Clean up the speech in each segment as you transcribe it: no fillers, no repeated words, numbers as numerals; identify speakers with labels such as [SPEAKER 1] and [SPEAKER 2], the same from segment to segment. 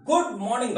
[SPEAKER 1] Good morning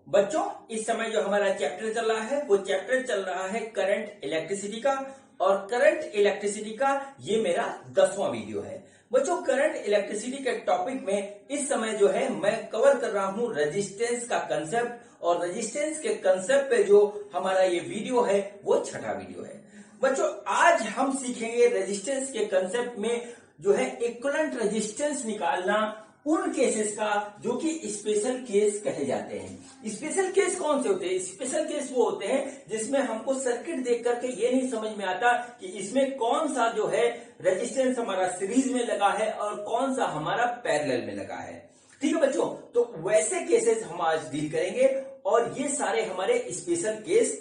[SPEAKER 1] बच्चों इस समय जो हमारा चैप्टर चल रहा है वो चैप्टर चल रहा है करंट इलेक्ट्रिसिटी का। और करंट इलेक्ट्रिसिटी का ये मेरा 10वां वीडियो है। बच्चों करंट इलेक्ट्रिसिटी के टॉपिक में इस समय जो है मैं कवर कर रहा हूं रेजिस्टेंस का कंसेप्ट, और रेजिस्टेंस के कंसेप्ट पे जो हमारा ये वीडियो है वो छठा वीडियो है। बच्चों आज हम सीखेंगे रेजिस्टेंस के कंसेप्ट में जो है इक्विवेलेंट रेजिस्टेंस निकालना उन केसेस का जो कि स्पेशल केस कहे जाते हैं। स्पेशल केस कौन से होते हैं? स्पेशल केस वो होते हैं जिसमें हमको सर्किट देख करके ये नहीं समझ में आता कि इसमें कौन सा जो है रेजिस्टेंस हमारा सीरीज में लगा है और कौन सा हमारा पैरेलल में लगा है। ठीक है बच्चों, तो वैसे केसेस हम आज डील करेंगे और ये सारे हमारे स्पेशल केस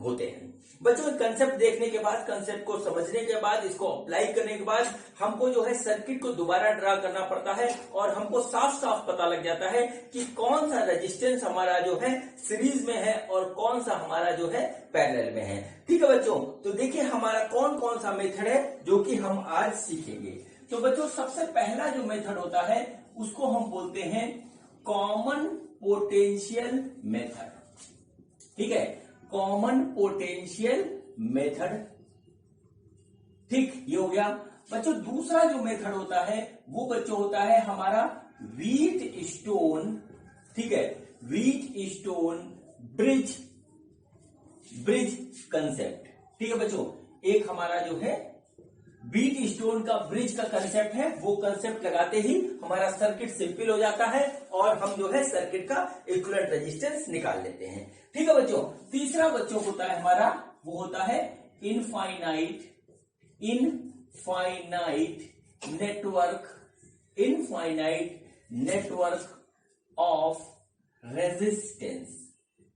[SPEAKER 1] होते हैं। बच्चों कंसेप्ट देखने के बाद, कंसेप्ट को समझने के बाद, इसको अप्लाई करने के बाद हमको जो है सर्किट को दोबारा ड्रा करना पड़ता है और हमको साफ साफ पता लग जाता है कि कौन सा रेजिस्टेंस हमारा जो है सीरीज में है और कौन सा हमारा जो है पैरेलल में है। ठीक है बच्चों, तो देखिए हमारा कौन कौन सा मेथड है जो कि हम आज सीखेंगे। तो बच्चों सबसे पहला जो मेथड होता है उसको हम बोलते हैं कॉमन पोटेंशियल मेथड। ठीक है, कॉमन पोटेंशियल मेथड। ठीक, ये हो गया। बच्चों दूसरा जो मेथड होता है वो बच्चों होता है हमारा व्हीट स्टोन। ठीक है, व्हीट स्टोन ब्रिज कंसेप्ट। ठीक है बच्चों, एक हमारा जो है व्हीट स्टोन का ब्रिज का कंसेप्ट है। वो कंसेप्ट लगाते ही हमारा सर्किट सिंपल हो जाता है और हम जो है सर्किट का इक्विवेलेंट रेजिस्टेंस निकाल लेते हैं। ठीक है बच्चों, तीसरा बच्चों होता है हमारा वो होता है इनफाइनाइट नेटवर्क ऑफ रेजिस्टेंस।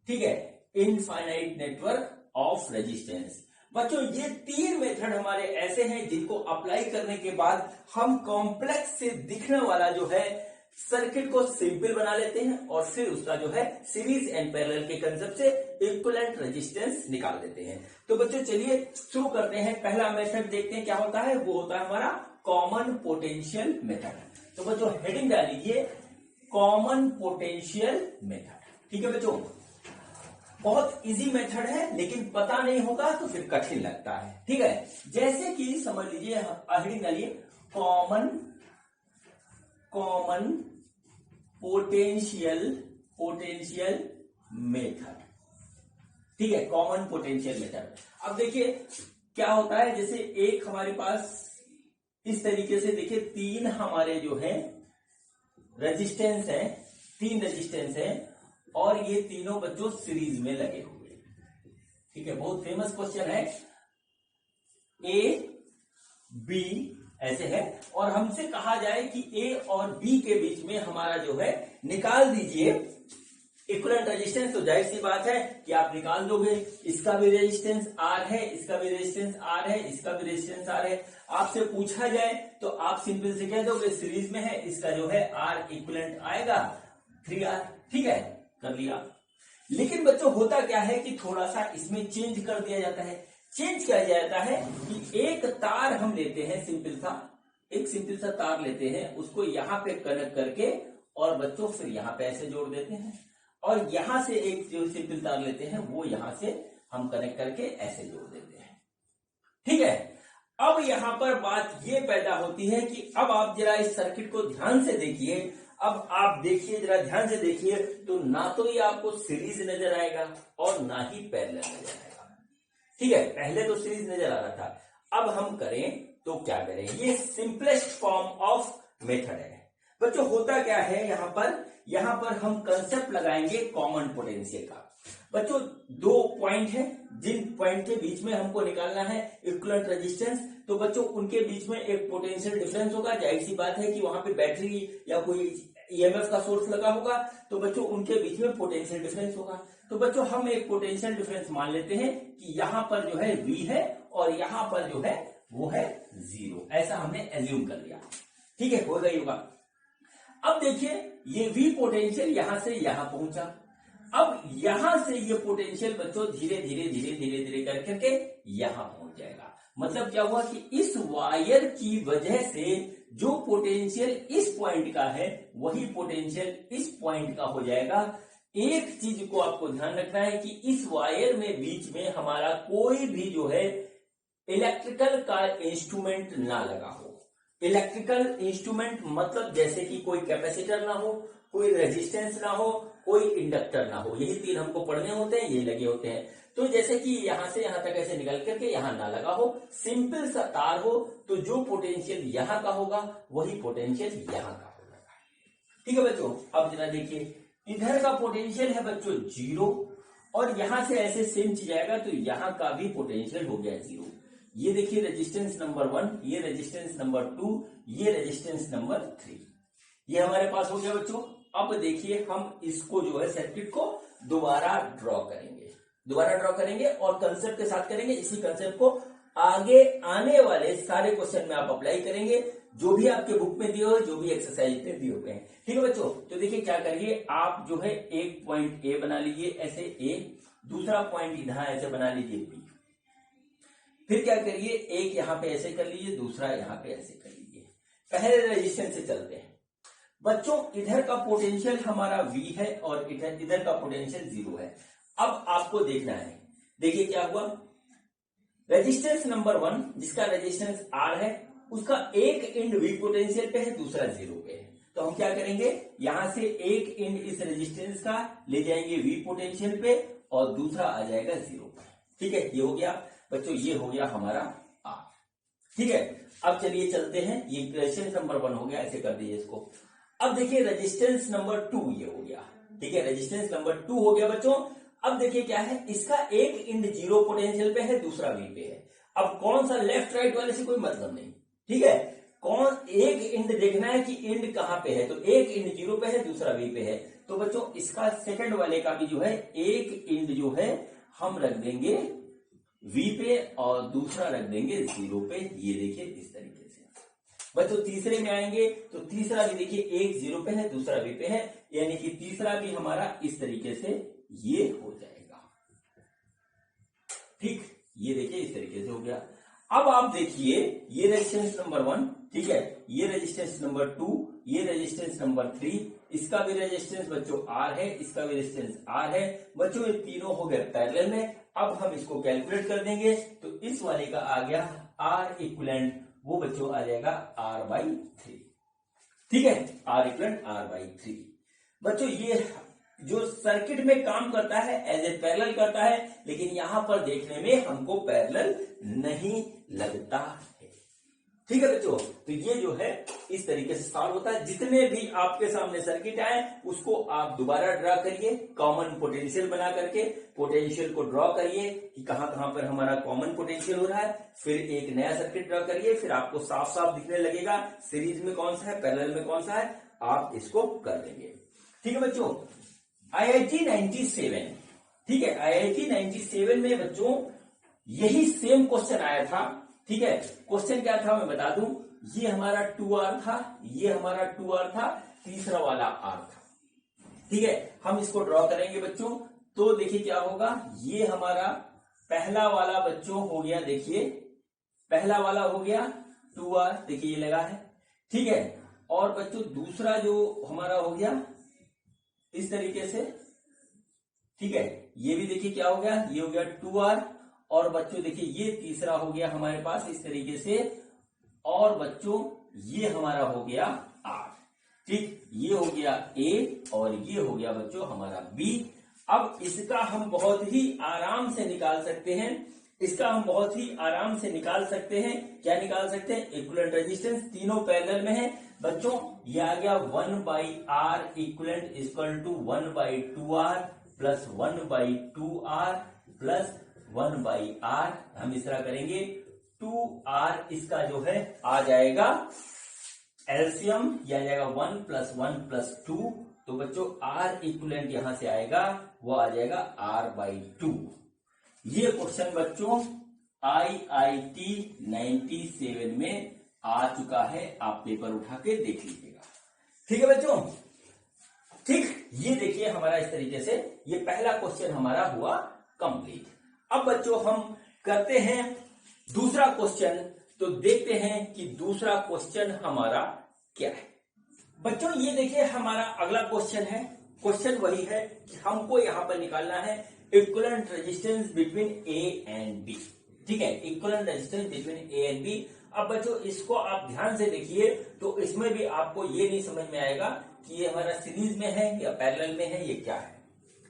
[SPEAKER 1] ठीक है, इनफाइनाइट नेटवर्क ऑफ रेजिस्टेंस। बच्चों ये तीन मेथड हमारे ऐसे हैं जिनको अप्लाई करने के बाद हम कॉम्प्लेक्स से दिखने वाला जो है सर्किट को सिंपल बना लेते हैं और फिर उसका जो है सीरीज एंड पैरेलल के कंसेप्ट से इक्विवेलेंट रेजिस्टेंस निकाल देते हैं। तो बच्चों चलिए शुरू करते हैं। पहला मेथड देखते हैं क्या होता है। वो होता है हमारा कॉमन पोटेंशियल मेथड। तो बच्चों हेडिंग डाल लीजिए कॉमन पोटेंशियल मेथड। ठीक है बच्चों, बहुत इजी मेथड है लेकिन पता नहीं होगा तो फिर कठिन लगता है। ठीक है, जैसे कि समझ लीजिए हेडिंग डालिए कॉमन पोटेंशियल मेथड। ठीक है, कॉमन पोटेंशियल मेथड। अब देखिए क्या होता है, जैसे एक हमारे पास इस तरीके से देखिए तीन हमारे जो है रेजिस्टेंस है, तीन रेजिस्टेंस है और ये तीनों बच्चों सीरीज में लगे हुए। ठीक है, बहुत फेमस क्वेश्चन है। ए बी ऐसे है और हमसे कहा जाए कि ए और बी के बीच में हमारा जो है निकाल दीजिए इक्विवेलेंट रेजिस्टेंस। तो जाहिर सी बात है कि आप निकाल दोगे। इसका भी रेजिस्टेंस आर है, इसका भी रेजिस्टेंस आर है, इसका भी रेजिस्टेंस आर है। आपसे पूछा जाए तो आप सिंपल से कह दोगे सीरीज में है, इसका जो है आर इक्विवेलेंट आएगा 3R। ठीक है, कर लिया। लेकिन बच्चों होता क्या है कि थोड़ा सा इसमें चेंज कर दिया जाता है। चेंज किया जाता है कि एक तार हम लेते हैं, एक सिंपल सा तार लेते हैं, उसको यहां पे कनेक्ट करके और बच्चों फिर यहां पे ऐसे जोड़ देते हैं और यहां से एक जो सिंपल तार लेते हैं वो यहां से हम कनेक्ट करके ऐसे जोड़ देते हैं। ठीक है, अब यहां पर बात ये पैदा होती है कि अब आप जरा इस सर्किट को ध्यान से देखिए। अब आप देखिए, जरा ध्यान से देखिए, तो ना तो ये आपको सीरीज नजर आएगा और ना ही पैरेलल नजर आएगा। ठीक है, पहले तो सीरीज नजर आ रहा था। अब हम करें तो क्या करें, ये सिंपलेस्ट फॉर्म ऑफ मेथड है। बच्चों होता क्या है, यहां पर हम कंसेप्ट लगाएंगे कॉमन पोटेंशियल का। बच्चों दो पॉइंट है, जिन पॉइंट के बीच में हमको निकालना है इक्विवेलेंट रेजिस्टेंस, तो बच्चों उनके बीच में एक पोटेंशियल डिफरेंस होगा। जाहिर सी बात है कि वहां पे बैटरी या कोई ईएमएफ का सोर्स लगा होगा, तो बच्चों उनके बीच में पोटेंशियल डिफरेंस होगा। तो बच्चों हम एक पोटेंशियल डिफरेंस मान लेते हैं कि यहां पर जो है V है और यहां पर जो है वो है 0। ऐसा हमने एज्यूम कर लिया। ठीक है, हो गई होगा। अब देखिए ये V पोटेंशियल यहां से यहां पहुंचा। अब यहां से ये पोटेंशियल बच्चों धीरे धीरे करके यहां पहुंच जाएगा। मतलब क्या हुआ कि इस वायर की वजह से जो पोटेंशियल इस पॉइंट का है वही पोटेंशियल इस पॉइंट का हो जाएगा। एक चीज को आपको ध्यान रखना है कि इस वायर में बीच में हमारा कोई भी जो है इलेक्ट्रिकल का इंस्ट्रूमेंट ना लगा हो। इलेक्ट्रिकल इंस्ट्रूमेंट मतलब जैसे कि कोई कैपेसिटर ना हो, कोई रेजिस्टेंस ना हो, कोई इंडक्टर ना हो, यही तीन हमको पढ़ने होते हैं, ये लगे होते हैं। तो जैसे कि यहां से यहां तक ऐसे निकल करके यहां ना लगा हो, सिंपल सा तार हो, तो जो पोटेंशियल यहां का होगा वही पोटेंशियल यहां का होगा। ठीक है बच्चों, अब जरा देखिए, इधर का पोटेंशियल है बच्चों 0 और यहां से ऐसे सेम चीज आएगा तो यहां का भी पोटेंशियल हो गया 0। ये देखिए रेजिस्टेंस नंबर 1, ये रेजिस्टेंस नंबर 2, ये रेजिस्टेंस नंबर 3, ये हमारे पास हो गया बच्चों। अब देखिए हम इसको जो है सर्किट को दोबारा ड्रॉ करेंगे और कंसेप्ट के साथ करेंगे। इसी कंसेप्ट को आगे आने वाले सारे क्वेश्चन में आप अप्लाई करेंगे, जो भी आपके बुक में दिए हुए, जो भी एक्सरसाइज में दिए हुए हैं। ठीक है बच्चों, तो देखिए क्या करिए, आप जो है एक पॉइंट ए बना लीजिए ऐसे ए, दूसरा पॉइंट इधर ऐसे बना लीजिए बी, फिर क्या करिए एक यहां पे ऐसे कर लीजिए, दूसरा यहां पे ऐसे कर लीजिए। पहले रेजिस्टेंस से चलते हैं बच्चों। इधर का पोटेंशियल हमारा V है और इधर का पोटेंशियल 0 है। अब आपको देखना है, देखिए क्या हुआ, रेजिस्टेंस नंबर 1 जिसका रेजिस्टेंस R है उसका एक एंड V पोटेंशियल पे है, दूसरा 0 पे है। तो हम क्या करेंगे, यहां से एक एंड इस रेजिस्टेंस का ले जाएंगे V पोटेंशियल पे और दूसरा आ जाएगा 0 पे। ठीक है, ये हो गया बच्चों, ये हो गया हमारा R। ठीक है, अब चलिए चलते हैं, ये रेजिस्टेंस नंबर 1 हो गया, ऐसे कर दीजिए इसको। अब देखिए रेजिस्टेंस नंबर 2 ये हो गया। ठीक है, रेजिस्टेंस नंबर 2 हो गया बच्चों। अब देखिए क्या है, इसका एक एंड 0 पोटेंशियल पे है, दूसरा V पे है। अब कौन सा लेफ्ट राइट वाले से कोई मतलब नहीं। ठीक है, कौन एक एंड देखना है कि एंड कहां पे है, तो एक एंड 0 पे है, दूसरा V पे है। तो बच्चों इसका सेकंड वाले का भी जो है एक एंड जो है हम रख देंगे V पे और दूसरा रख देंगे 0 पे। ये देखिए इस तरीके से। बच्चों तीसरे में आएंगे तो तीसरा भी देखिए एक 0 पे है, दूसरा V पे है, यानी कि तीसरा भी हमारा इस तरीके से ये हो जाएगा। ठीक, ये देखिए इस तरीके से हो गया। अब आप देखिए ये रेजिस्टेंस नंबर 1, ठीक है, ये रेजिस्टेंस नंबर 2, ये रेजिस्टेंस नंबर 3, इसका भी रेजिस्टेंस बच्चों R है, इसका भी रेजिस्टेंस R है। बच्चों ये तीनों हो गए पैरेलल में। अब हम इसको कैलकुलेट कर देंगे तो इस वाले का आ गया R इक्विवेलेंट, वो बच्चों आ जाएगा R/3। ठीक है, R इक्विवेलेंट R/3। बच्चों ये जो सर्किट में काम करता है एज ए पैरेलल करता है, लेकिन यहां पर देखने में हमको पैरेलल नहीं लगता है। ठीक है बच्चों, तो ये जो है इस तरीके से सॉल्व होता है। जितने भी आपके सामने सर्किट आए उसको आप दोबारा ड्रा करिए, कॉमन पोटेंशियल बना करके पोटेंशियल को ड्रॉ करिए कि कहां कहां पर हमारा कॉमन पोटेंशियल हो रहा है। फिर एक नया सर्किट ड्रॉ करिए, फिर आपको साफ साफ दिखने लगेगा सीरीज में कौन सा है, पैरेलल में कौन सा है, आप इसको कर देंगे। ठीक है बच्चों, IIT 97, ठीक है, IIT 97 में बच्चों यही सेम क्वेश्चन आया था। ठीक है, क्वेश्चन क्या था मैं बता दूं, ये हमारा 2R था, ये हमारा 2R था, तीसरा वाला R था। ठीक है, हम इसको ड्रॉ करेंगे बच्चों, तो देखिए क्या होगा, ये हमारा पहला वाला बच्चों हो गया, देखिए पहला वाला हो गया 2R, देखिए ये लगा है। ठीक है, और बच्चों दूसरा जो हमारा हो गया इस तरीके से। ठीक है, ये भी देखिए क्या हो गया, ये हो गया 2R, और बच्चों देखिए ये तीसरा हो गया हमारे पास इस तरीके से, और बच्चों ये हमारा हो गया R। ठीक, ये हो गया A और ये हो गया बच्चों हमारा B। अब इसका हम बहुत ही आराम से निकाल सकते हैं, इसका हम बहुत ही आराम से निकाल सकते हैं। क्या निकाल सकते हैं, इक्विवेलेंट रेजिस्टेंस, तीनों पैरेलल में है बच्चों। ये आ गया 1/R equivalent equal to 1/2R plus 1/2R plus 1/R। हम इस तरह करेंगे 2R, इसका जो है आ जाएगा एलसीएम, ये आ जाएगा 1 + 1 + 2। तो बच्चों R इक्विवेलेंट यहां से आएगा, वो आ जाएगा R/2। ये क्वेश्चन बच्चों IIT 97 में आ चुका है, आप पेपर उठा के देख लीजिएगा। ठीक है बच्चों, ठीक, ये देखिए हमारा इस तरीके से ये पहला क्वेश्चन हमारा हुआ कंप्लीट। अब बच्चों हम करते हैं दूसरा क्वेश्चन, तो देखते हैं कि दूसरा क्वेश्चन हमारा क्या है। बच्चों ये देखिए हमारा अगला क्वेश्चन है। क्वेश्चन वही है कि हमको यहां पर निकालना है equivalent resistance between A and B. ठीक है, equivalent resistance between A and B. अब बच्चों इसको आप ध्यान से देखिए तो इसमें भी आपको ये नहीं समझ में आएगा कि ये हमारा सीरीज में है या पैरेलल में है, ये क्या है।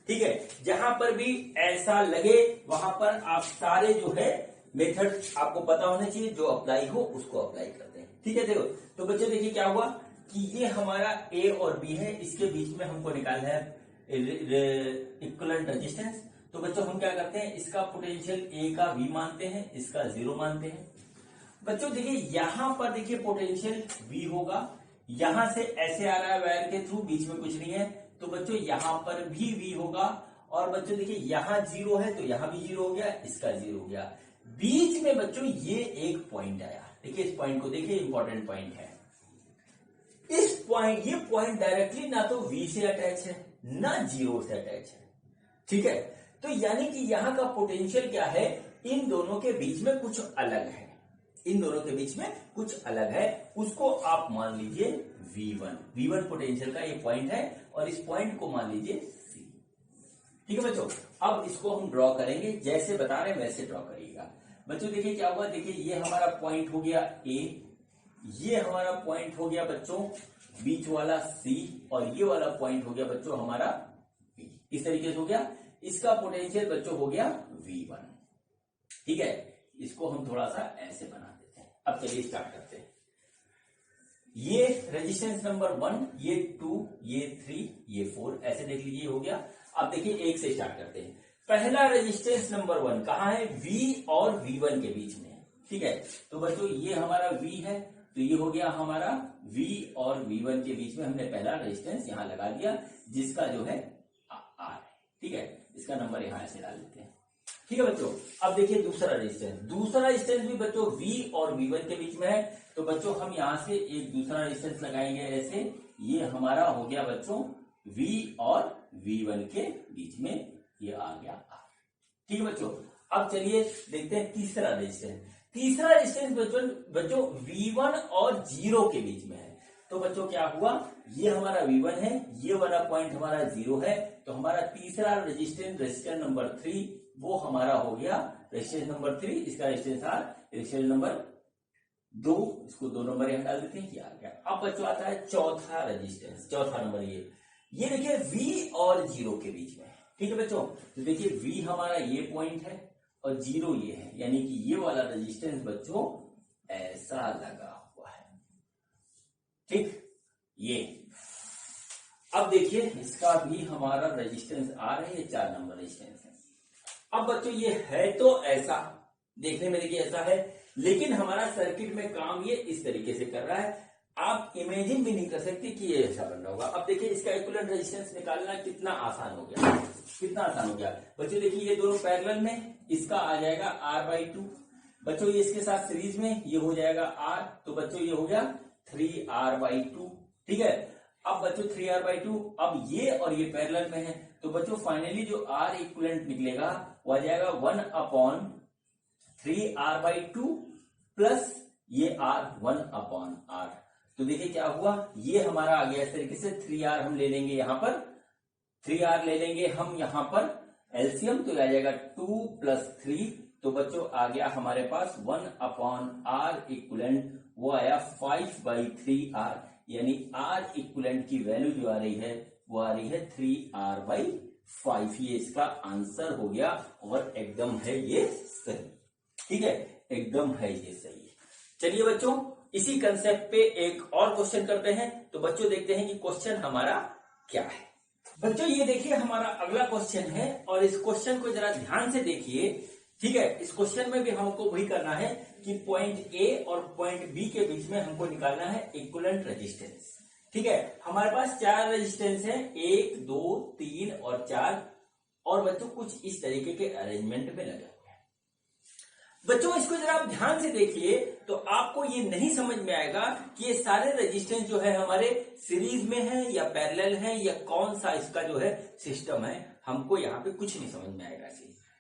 [SPEAKER 1] ठीक है, जहां पर भी ऐसा लगे वहां पर आप सारे जो है मेथड आपको पता होना चाहिए, जो अप्लाई हो उसको अप्लाई करते हैं। ठीक है, देखो तो बच्चों देखिए क्या हुआ कि ये हमारा ए और बी है, इसके बीच में हमको निकालना है इक्विवेलेंट रेजिस्टेंस। तो बच्चों हम क्या करते हैं, इसका पोटेंशियल ए का वी मानते हैं, इसका 0 मानते हैं। बच्चों देखिए यहां पर देखिए पोटेंशियल वी होगा, यहां से ऐसे आ रहा है वायर के थ्रू, बीच में कुछ नहीं है, तो बच्चों यहां पर भी वी होगा। और बच्चों देखिए यहां 0 है तो यहां भी 0 हो गया, इसका 0 हो गया। बीच में बच्चों ये एक पॉइंट आया, देखिए इस पॉइंट को देखिए, इंपॉर्टेंट पॉइंट है। इस पॉइंट, ये पॉइंट डायरेक्टली ना तो V से अटैच है ना 0 से अटैच है। ठीक है, तो यानी कि यहां का पोटेंशियल क्या है, इन दोनों के बीच में कुछ अलग है, इन दोनों के बीच में कुछ अलग है, उसको आप मान लीजिए V1 पोटेंशियल का ये पॉइंट है, और इस पॉइंट को मान लीजिए C। ठीक है बच्चों, अब इसको हम ड्रॉ करेंगे, जैसे बता रहे हैं वैसे ड्रॉ करिएगा। बच्चों देखिए क्या हुआ, देखिए ये हमारा पॉइंट हो गया A, ये हमारा पॉइंट हो गया बच्चों बीच वाला C, और ये वाला पॉइंट हो गया बच्चों हमारा B। इस तरीके से हो गया, इसका पोटेंशियल बच्चों हो गया V1। ठीक है, इसको हम थोड़ा सा ऐसे बना देते हैं। अब चलिए स्टार्ट करते हैं। ये रेजिस्टेंस नंबर 1, ये 2, ये 3, ये 4, ऐसे देख लीजिए हो गया। अब देखिए एक से स्टार्ट करते हैं। पहला रेजिस्टेंस नंबर 1 कहां है, V और V1 के बीच में। ठीक है, तो बच्चों ये हमारा V है, तो ये हो गया हमारा V और V1 के बीच में हमने पहला रेजिस्टेंस यहां लगा दिया, जिसका जो है R है। ठीक है, इसका नंबर यहां ऐसे डाल देते हैं। ठीक है बच्चों, अब देखिए दूसरा रेजिस्टेंस भी बच्चों V और V1 के बीच में है, तो बच्चों हम यहां से एक दूसरा रेजिस्टेंस लगाएंगे ऐसे, ये हमारा हो गया बच्चों V और V1 के बीच में, ये आ गया R। ठीक है बच्चों, अब चलिए देखते हैं तीसरा रेजिस्टेंस बच्चों V1 और 0 के बीच में है। तो बच्चों क्या हुआ, ये हमारा V1 है, ये वाला पॉइंट हमारा 0 है, तो हमारा तीसरा रेजिस्टेंस नंबर 3 वो हमारा हो गया रेजिस्टेंस नंबर 3, इसका रेजिस्टेंस R। रेजिस्टेंस नंबर 2, इसको 2 नंबर यहां डाल देते हैं, ये आ गया। अब बच्चों आता है चौथा रेजिस्टेंस, चौथा नंबर ये देखिए V और 0 के बीच में। ठीक है बच्चों, तो देखिए V हमारा ये पॉइंट है और 0 ये है, यानी कि ये वाला रेजिस्टेंस बच्चों ऐसा लगा हुआ है। ठीक, ये अब देखिए इसका भी हमारा रेजिस्टेंस R है, ये 4 नंबर रेजिस्टेंस है। अब बच्चों ये है तो ऐसा, देखने में देखिए ऐसा है, लेकिन हमारा सर्किट में काम ये इस तरीके से कर रहा है, आप इमेजिन भी नहीं कर सकते कि ये ऐसा बन रहा होगा। अब देखिए इसका इक्विवेलेंट रेजिस्टेंस निकालना कितना आसान हो गया, कितना आसान हो गया बच्चों। देखिए ये दोनों पैरेलल में, इसका आ जाएगा R/2 बच्चों, ये इसके साथ सीरीज में ये हो जाएगा R, तो बच्चों ये हो गया 3R/2। ठीक है, अब बच्चों 3R/2, अब ये और ये पैरेलल में है, तो बच्चों फाइनली जो R इक्विवेलेंट निकलेगा वो आ जाएगा 1/3R/2 प्लस ये R 1/R। तो देखिए क्या हुआ, ये हमारा आ गया इस तरीके से। 3R हम ले लेंगे यहां पर, 3R ले लेंगे हम यहां पर एलसीएम, तो आ जाएगा 2 + 3, तो बच्चों आ गया हमारे पास 1/R इक्विवेलेंट, वो आया 5/3R, यानी R इक्विवेलेंट की वैल्यू जो आ रही है वो आ रही है 3R/5। ये इसका आंसर हो गया, और एकदम है ये सही। ठीक है, एकदम है ये सही। चलिए बच्चों इसी कंसेप्ट पे एक और क्वेश्चन करते हैं। तो बच्चों देखते हैं कि क्वेश्चन हमारा क्या है। बच्चों ये देखिए हमारा अगला क्वेश्चन है, और इस क्वेश्चन को जरा ध्यान से देखिए। ठीक है, इस क्वेश्चन में भी हमको वही करना है कि पॉइंट ए और पॉइंट बी के बीच में हमको निकालना है इक्विवेलेंट रेजिस्टेंस। ठीक है, हमारे पास 4 रेजिस्टेंस है, 1, 2, 3 और 4, और बच्चों कुछ इस तरीके के अरेंजमेंट में लगे हुए हैं। बच्चों इसको जरा आप ध्यान से देखिए तो आपको ये नहीं समझ में आएगा कि ये सारे रेजिस्टेंस जो है हमारे सीरीज में है या पैरेलल है, या कौन सा इसका जो है सिस्टम है, हमको यहाँ पे कुछ नहीं समझ में आएगा।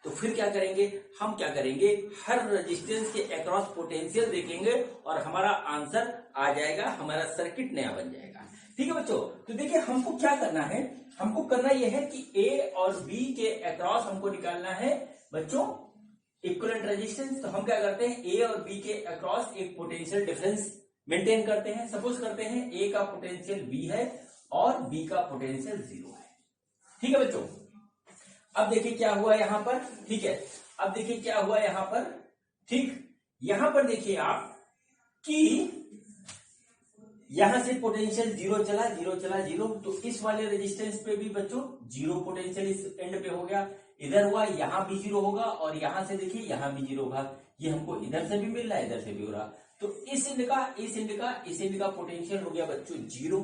[SPEAKER 1] तो फिर क्या करेंगे, हम क्या करेंगे, हर रेजिस्टेंस के अक्रॉस पोटेंशियल देखेंगे और हमारा आंसर आ जाएगा, हमारा सर्किट नया बन जाएगा। ठीक है बच्चों, तो देखिए हमको क्या करना है, हमको करना यह है कि ए और बी के अक्रॉस हमको निकालना है बच्चों इक्विवेलेंट रेजिस्टेंस। तो हम क्या करते हैं, ए और बी के अक्रॉस एक पोटेंशियल डिफरेंस मेंटेन करते हैं। सपोज करते हैं ए का पोटेंशियल बी है और बी का पोटेंशियल 0 है। ठीक है बच्चों, अब देखिए क्या हुआ यहां पर। ठीक है, अब देखिए क्या हुआ यहां पर। ठीक, यहां पर देखिए आप कि यहां से पोटेंशियल 0 चला 0 चला 0, तो इस वाले रेजिस्टेंस पे भी बच्चों 0 पोटेंशियल इस एंड पे हो गया। इधर हुआ, यहां भी 0 होगा और यहां से देखिए यहां भी 0 होगा। ये हमको इधर से भी मिल रहा है, इधर से भी हो रहा। तो इस एंड का पोटेंशियल हो गया बच्चों 0।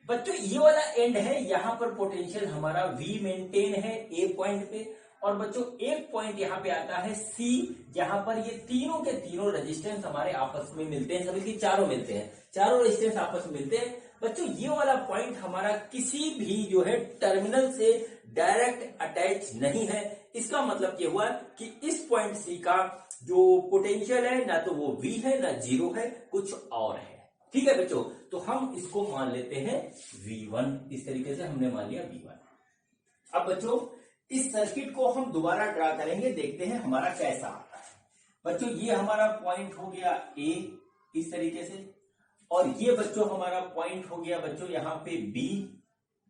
[SPEAKER 1] बच्चों ये वाला एंड है, यहां पर पोटेंशियल हमारा V मेंटेन है ए पॉइंट पे, और बच्चों एक पॉइंट यहां पे आता है C, जहां पर ये तीनों के तीनों रेजिस्टेंस हमारे आपस में मिलते हैं, सभी के चारों मिलते हैं, चारों रेजिस्टेंस आपस में मिलते हैं। बच्चों ये वाला पॉइंट हमारा किसी भी जो है टर्मिनल से डायरेक्ट अटैच नहीं है। इसका मतलब ये हुआ कि इस पॉइंट C का जो पोटेंशियल है ना तो वो V है ना 0 है, कुछ और है। ठीक है बच्चों, तो हम इसको मान लेते हैं V1। इस तरीके से हमने मान लिया V1। अब बच्चों इस सर्किट को हम दोबारा ड्रा करेंगे, देखते हैं हमारा कैसा आता है। बच्चों ये हमारा पॉइंट हो गया A इस तरीके से, और ये बच्चों हमारा पॉइंट हो गया बच्चों यहाँ पे B,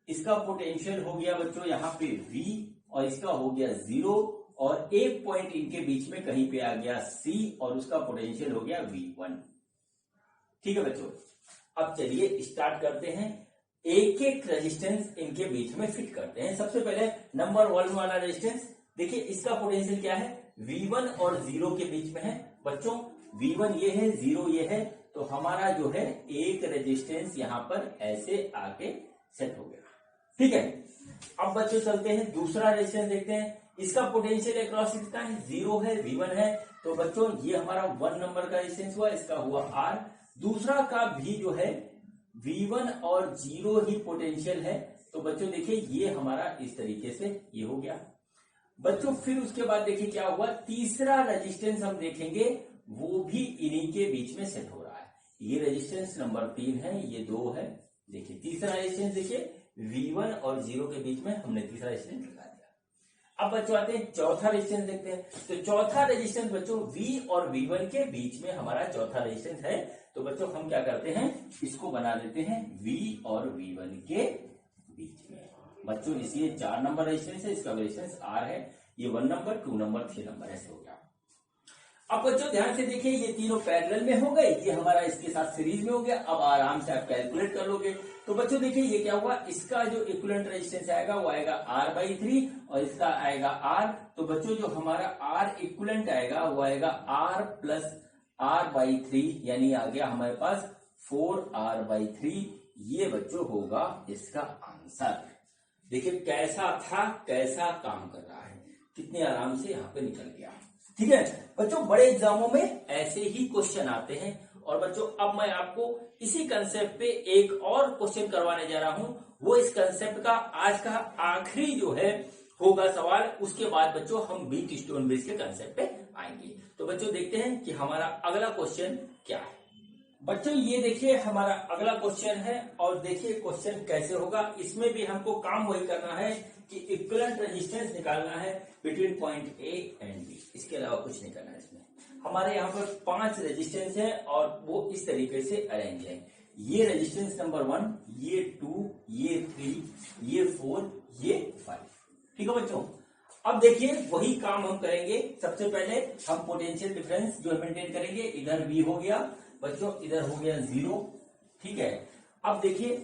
[SPEAKER 1] इसका पोटेंशियल हो गया बच्चों यहाँ पे V, और इसका हो गया 0, और एक पॉइंट इनके बीच में कहीं पे आ गया C, और उसका पोटेंशियल हो गया V1। ठीक है बच्चों, अब चलिए स्टार्ट करते हैं, एक एक रेजिस्टेंस इनके बीच में फिट करते हैं। सबसे पहले नंबर 1 वाला रेजिस्टेंस देखिए, इसका पोटेंशियल क्या है, V1 और 0 के बीच में है बच्चों। V1 ये है, 0 ये है, तो हमारा जो है एक रेजिस्टेंस यहां पर ऐसे आके सेट हो गया। ठीक है, अब बच्चों चलते हैं दूसरा रेजिस्टेंस देखते हैं। इसका पोटेंशियल अक्रॉस कितना है, 0 है, V1 है, तो बच्चों ये हमारा 1 नंबर का रेजिस्टेंस हुआ, इसका हुआ R। दूसरा का भी जो है V1 और 0 ही पोटेंशियल है, तो बच्चों देखिए ये हमारा इस तरीके से ये हो गया बच्चों। फिर उसके बाद देखिए क्या हुआ, तीसरा रेजिस्टेंस हम देखेंगे, वो भी इन्हीं के बीच में सेट हो रहा है। ये रेजिस्टेंस नंबर 3 है, ये 2 है। देखिए तीसरा रेजिस्टेंस देखिए V1 और 0 के बीच में हमने तीसरा रेजिस्टेंस लगा दिया। अब बच्चों आते हैं चौथा रेजिस्टेंस देखते हैं। तो चौथा रेजिस्टेंस बच्चों V और V1 के बीच में हमारा चौथा रेजिस्टेंस है, तो बच्चों हम क्या करते हैं, इसको बना देते हैं V और V1 के बीच में बच्चों। इसलिए 4 नंबर रेजिस्टेंस है, इसका रेजिस्टेंस R है, ये 1 नंबर 2 नंबर 3 नंबर ऐसे हो गया। अब बच्चों ध्यान से देखिए, ये तीनों पैरेलल में हो गए, ये हमारा इसके साथ सीरीज में हो गया। अब आराम से आप कैलकुलेट कर लोगे। तो बच्चों देखिए ये क्या हुआ, इसका जो इक्विवेलेंट रेजिस्टेंस आएगा वो आएगा R/3 और इसका आएगा R। तो बच्चों जो हमारा R इक्विवेलेंट आएगा वो आएगा R प्लस R/3, यानी आ गया हमारे पास 4R/3। ये बच्चों होगा इसका आंसर। देखिए कैसा था, कैसा काम कर रहा है, कितने आराम से यहाँ पे निकल गया। ठीक है बच्चों, बड़े एग्जामों में ऐसे ही क्वेश्चन आते हैं। और बच्चों अब मैं आपको इसी कंसेप्ट पे एक और क्वेश्चन करवाने जा रहा हूं, वो इस कंसेप्ट का आज का आखिरी जो है होगा सवाल। उसके बाद बच्चों हम बीट स्टोन ब्रिज के कंसेप्ट पे आएंगे। तो बच्चों देखते हैं कि हमारा अगला क्वेश्चन क्या है। बच्चों ये देखिए हमारा अगला क्वेश्चन है, और देखिए क्वेश्चन कैसे होगा। इसमें भी हमको काम वही करना है कि इक्विवेलेंट रेजिस्टेंस निकालना है between point A and B, इसके अलावा कुछ नहीं करना है। इसमें हमारे यहाँ पर 5 रेजिस्टेंस है और वो इस तरीके से अरेंज है। ये रेजिस्टेंस नंबर 1, ये 2, ये 3, ये 4, ये 5। ठीक है बच्चों, अब देखिए वही काम हम करेंगे। सबसे पहले हम पोटेंशियल डिफरेंस जो मेंटेन करेंगे, इधर V हो गया बच्चों, इधर हो गया 0। ठीक है, अब देखिए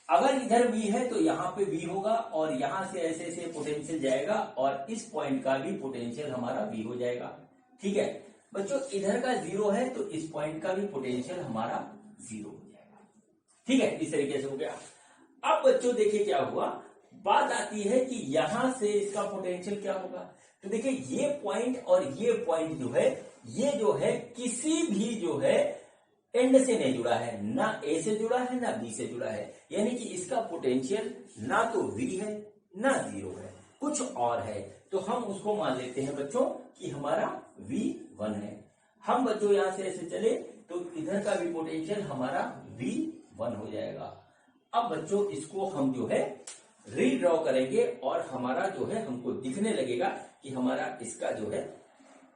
[SPEAKER 1] अगर इधर V है तो यहाँ पे V होगा, और यहां से ऐसे ऐसे पोटेंशियल जाएगा, और इस पॉइंट का भी पोटेंशियल हमारा V हो जाएगा। ठीक है बच्चों, इधर का 0 है तो इस पॉइंट का भी पोटेंशियल हमारा 0 हो जाएगा। ठीक है, इस तरीके से हो गया। अब बच्चों देखिए क्या हुआ, बात आती है कि यहां से इसका पोटेंशियल क्या होगा। तो देखिए ये पॉइंट और ये पॉइंट जो है, ये जो है किसी भी जो है एंड से नहीं जुड़ा है, ना A से जुड़ा है ना B से जुड़ा है, यानी कि इसका पोटेंशियल ना तो V है ना 0 है, कुछ और है, तो हम उसको मान लेते हैं बच्चों कि हमारा V1 है। हम बच्चों यहां से ऐसे चले तो इधर का भी पोटेंशियल हमारा V1 हो जाएगा। अब बच्चों इसको हम जो है रीड्रॉ करेंगे और हमारा जो है हमको दिखने लगेगा कि हमारा इसका जो है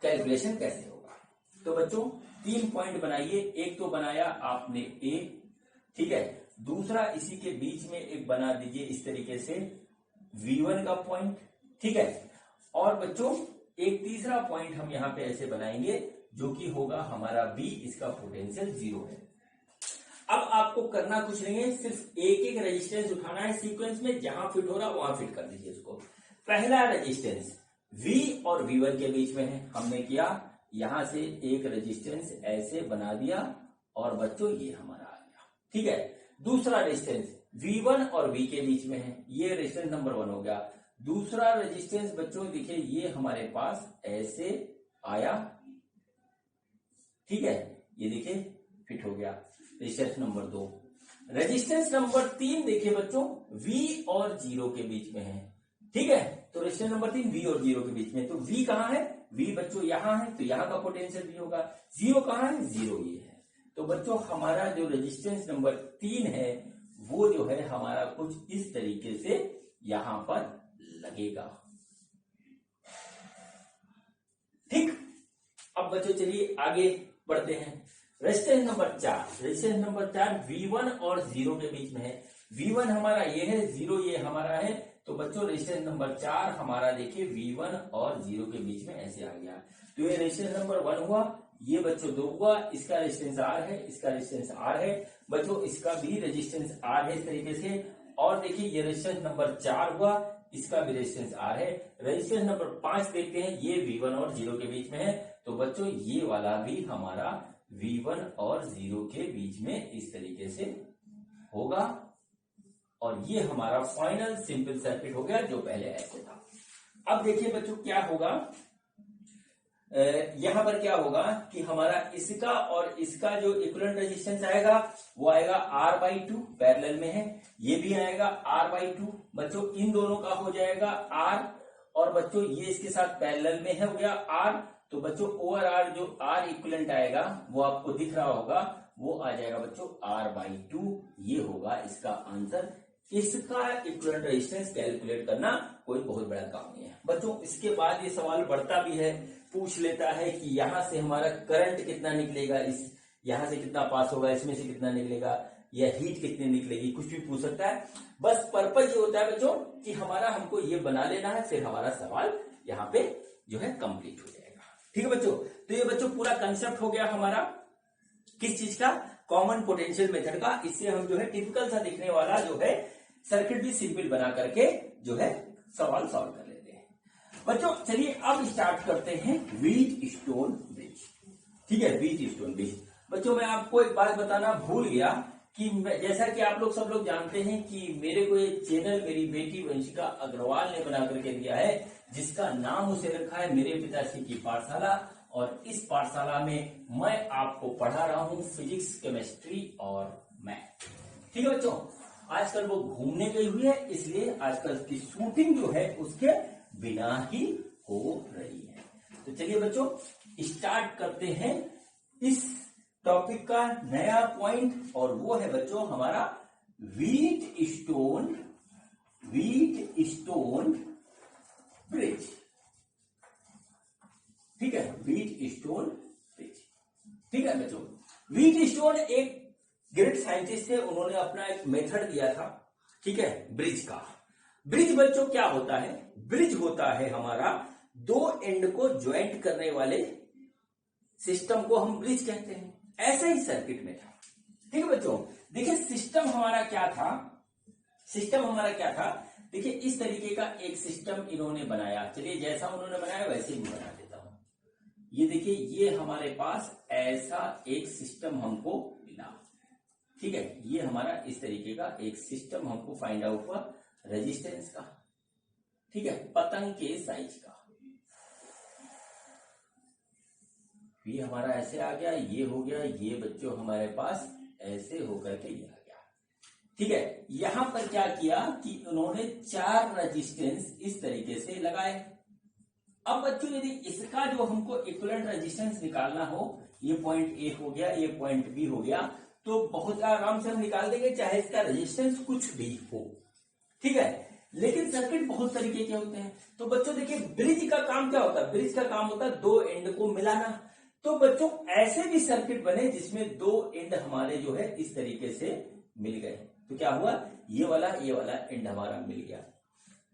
[SPEAKER 1] कैलकुलेशन कैसे होगा। तो बच्चों 3 पॉइंट बनाइए। एक तो बनाया आपने A, ठीक है। दूसरा इसी के बीच में एक बना दीजिए इस तरीके से V1 का पॉइंट, ठीक है। और बच्चों एक तीसरा पॉइंट हम यहां पे ऐसे बनाएंगे जो कि होगा हमारा V, इसका पोटेंशियल 0 है। अब आपको करना कुछ नहीं है, सिर्फ एक एक रेजिस्टेंस उठाना है सीक्वेंस में, जहां फिट हो रहा वहां फिट कर दीजिए इसको। पहला रेजिस्टेंस V और V1 के बीच में है, हमने किया यहां से एक रेजिस्टेंस ऐसे बना दिया और बच्चों ये हमारा आ गया, ठीक है। दूसरा रेजिस्टेंस V1 और V के बीच में है, ये रेजिस्टेंस नंबर 1 हो गया। दूसरा रेजिस्टेंस बच्चों देखिए ये हमारे पास ऐसे आया, ठीक है, ये देखिए फिट हो गया। Resistance number 2। रेजिस्टेंस नंबर 3 देखिए बच्चों V और 0 के बीच में है, ठीक है। तो रेजिस्टेंस नंबर 3 V और 0 के बीच में, तो V कहां है? V बच्चों यहां है, तो यहां का पोटेंशियल भी होगा। 0 कहां है? 0 ये है। तो बच्चों हमारा जो रेजिस्टेंस नंबर 3 है वो जो है हमारा कुछ इस तरीके से यहां पर लगेगा, ठीक। अब बच्चों चलिए आगे बढ़ते हैं। Resistance number 4, resistance number 4 V1 और 0 के बीच में है। V1 हमारा ये है, 0 ये हमारा है, तो बच्चों रेजिस्टेंस नंबर 4 हमारा देखिए V1 और 0 के बीच में ऐसे आ गया। तो ये रेजिस्टेंस नंबर 1 हुआ, ये बच्चों 2 हुआ, इसका रेजिस्टेंस R है, इसका रेजिस्टेंस R है बच्चों, इसका भी रेजिस्टेंस R है इस तरीके से। और देखिए ये रेजिस्टेंस नंबर 4 हुआ, इसका भी रेजिस्टेंस R है। रेजिस्टेंस नंबर 5 देखते हैं, ये V1 और 0 के बीच में है, तो बच्चों ये वाला भी हमारा V1 और 0 के बीच में इस तरीके से होगा। और ये हमारा फाइनल सिंपल सर्किट हो गया जो पहले ऐसे था। अब देखिए बच्चों क्या होगा, यहां पर क्या होगा कि हमारा इसका और इसका जो इक्विवेलेंट रेजिस्टेंस आएगा वो आएगा R/2, पैरेलल में है। ये भी आएगा R/2 बच्चों, इन दोनों का हो जाएगा R, और बच्चों ये इसके साथ पैरेलल में है, हो गया R। तो बच्चों ओवर R जो R इक्विवेलेंट आएगा वो आपको दिख रहा होगा, वो आ जाएगा बच्चों R/2। ये होगा इसका आंसर। इसका इक्विवेलेंट रेजिस्टेंस कैलकुलेट करना कोई बहुत बड़ा काम नहीं है बच्चों। इसके बाद ये सवाल बढ़ता भी है, पूछ लेता है कि यहां से हमारा करंट कितना निकलेगा, इस यहां से कितना पास होगा, इसमें से कितना निकलेगा, या हीट कितनी निकलेगी, कुछ भी पूछ सकता है। बस पर्पज ये होता है बच्चों कि हमारा हमको ये बना लेना है, फिर हमारा सवाल यहाँ पे जो है कंप्लीट हो जाएगा, ठीक है बच्चों। तो ये बच्चों पूरा कंसेप्ट हो गया हमारा किस चीज का, कॉमन पोटेंशियल मेथड का। इससे हम जो है टिपिकल सा दिखने वाला जो है सर्किट भी सिंपल बना करके जो है सवाल सॉल्व कर लेते हैं बच्चों। चलिए अब स्टार्ट करते हैं व्हीटस्टोन ब्रिज, ठीक है। व्हीटस्टोन ब्रिज बच्चों मैं आपको एक बात बताना भूल गया कि जैसा कि आप लोग सब लोग जानते हैं कि मेरे को ये चैनल मेरी बेटी वंशिका अग्रवाल ने बना करके दिया है, जिसका नाम उसे रखा है मेरे पिताश्री की पाठशाला। और इस पाठशाला में मैं आपको पढ़ा रहा हूं फिजिक्स, केमिस्ट्री और मैथ, ठीक है बच्चों। आजकल वो घूमने गई हुई है, इसलिए आजकल की शूटिंग जो है उसके बिना ही हो रही है। तो चलिए बच्चों स्टार्ट करते हैं इस टॉपिक का नया पॉइंट, और वो है बच्चों हमारा व्हीटस्टोन ब्रिज, ठीक है। व्हीटस्टोन ब्रिज, ठीक है बच्चों। व्हीटस्टोन एक ग्रेट साइंटिस्ट थे, उन्होंने अपना एक मेथड दिया था, ठीक है, ब्रिज का। ब्रिज बच्चों क्या होता है, ब्रिज होता है हमारा दो एंड को ज्वाइंट करने वाले सिस्टम को हम ब्रिज कहते हैं। ऐसे ही सर्किट में था, ठीक है बच्चों। देखिए सिस्टम हमारा क्या था, देखिए इस तरीके का एक सिस्टम इन्होंने बनाया। चलिए जैसा उन्होंने बनाया वैसे ही बना देता हूं। ये देखिए ये हमारे पास ऐसा एक सिस्टम हमको मिला, ठीक है। ये हमारा इस तरीके का एक सिस्टम हमको फाइंड आउट हुआ रेजिस्टेंस का, ठीक है, पतंग के साइज का। ये हमारा ऐसे आ गया, ये हो गया, ये बच्चों हमारे पास ऐसे होकर के ये आ गया, ठीक है, यहां पर क्या किया कि उन्होंने 4 रेजिस्टेंस इस तरीके से लगाए। अब बच्चों यदि इसका जो हमको इक्विवेलेंट रेजिस्टेंस निकालना हो, ये पॉइंट ए हो गया, ये पॉइंट बी हो गया, तो बहुत आराम से हम निकाल देंगे, चाहे इसका रेजिस्टेंस कुछ भी हो। ठीक है, लेकिन सर्किट बहुत तरीके के होते हैं। तो बच्चों देखिए, ब्रिज का काम क्या होता है? ब्रिज का काम होता है 2 एंड को मिलाना। तो बच्चों ऐसे भी सर्किट बने जिसमें 2 एंड हमारे जो है इस तरीके से मिल गए। तो क्या हुआ, ये वाला एंड हमारा मिल गया।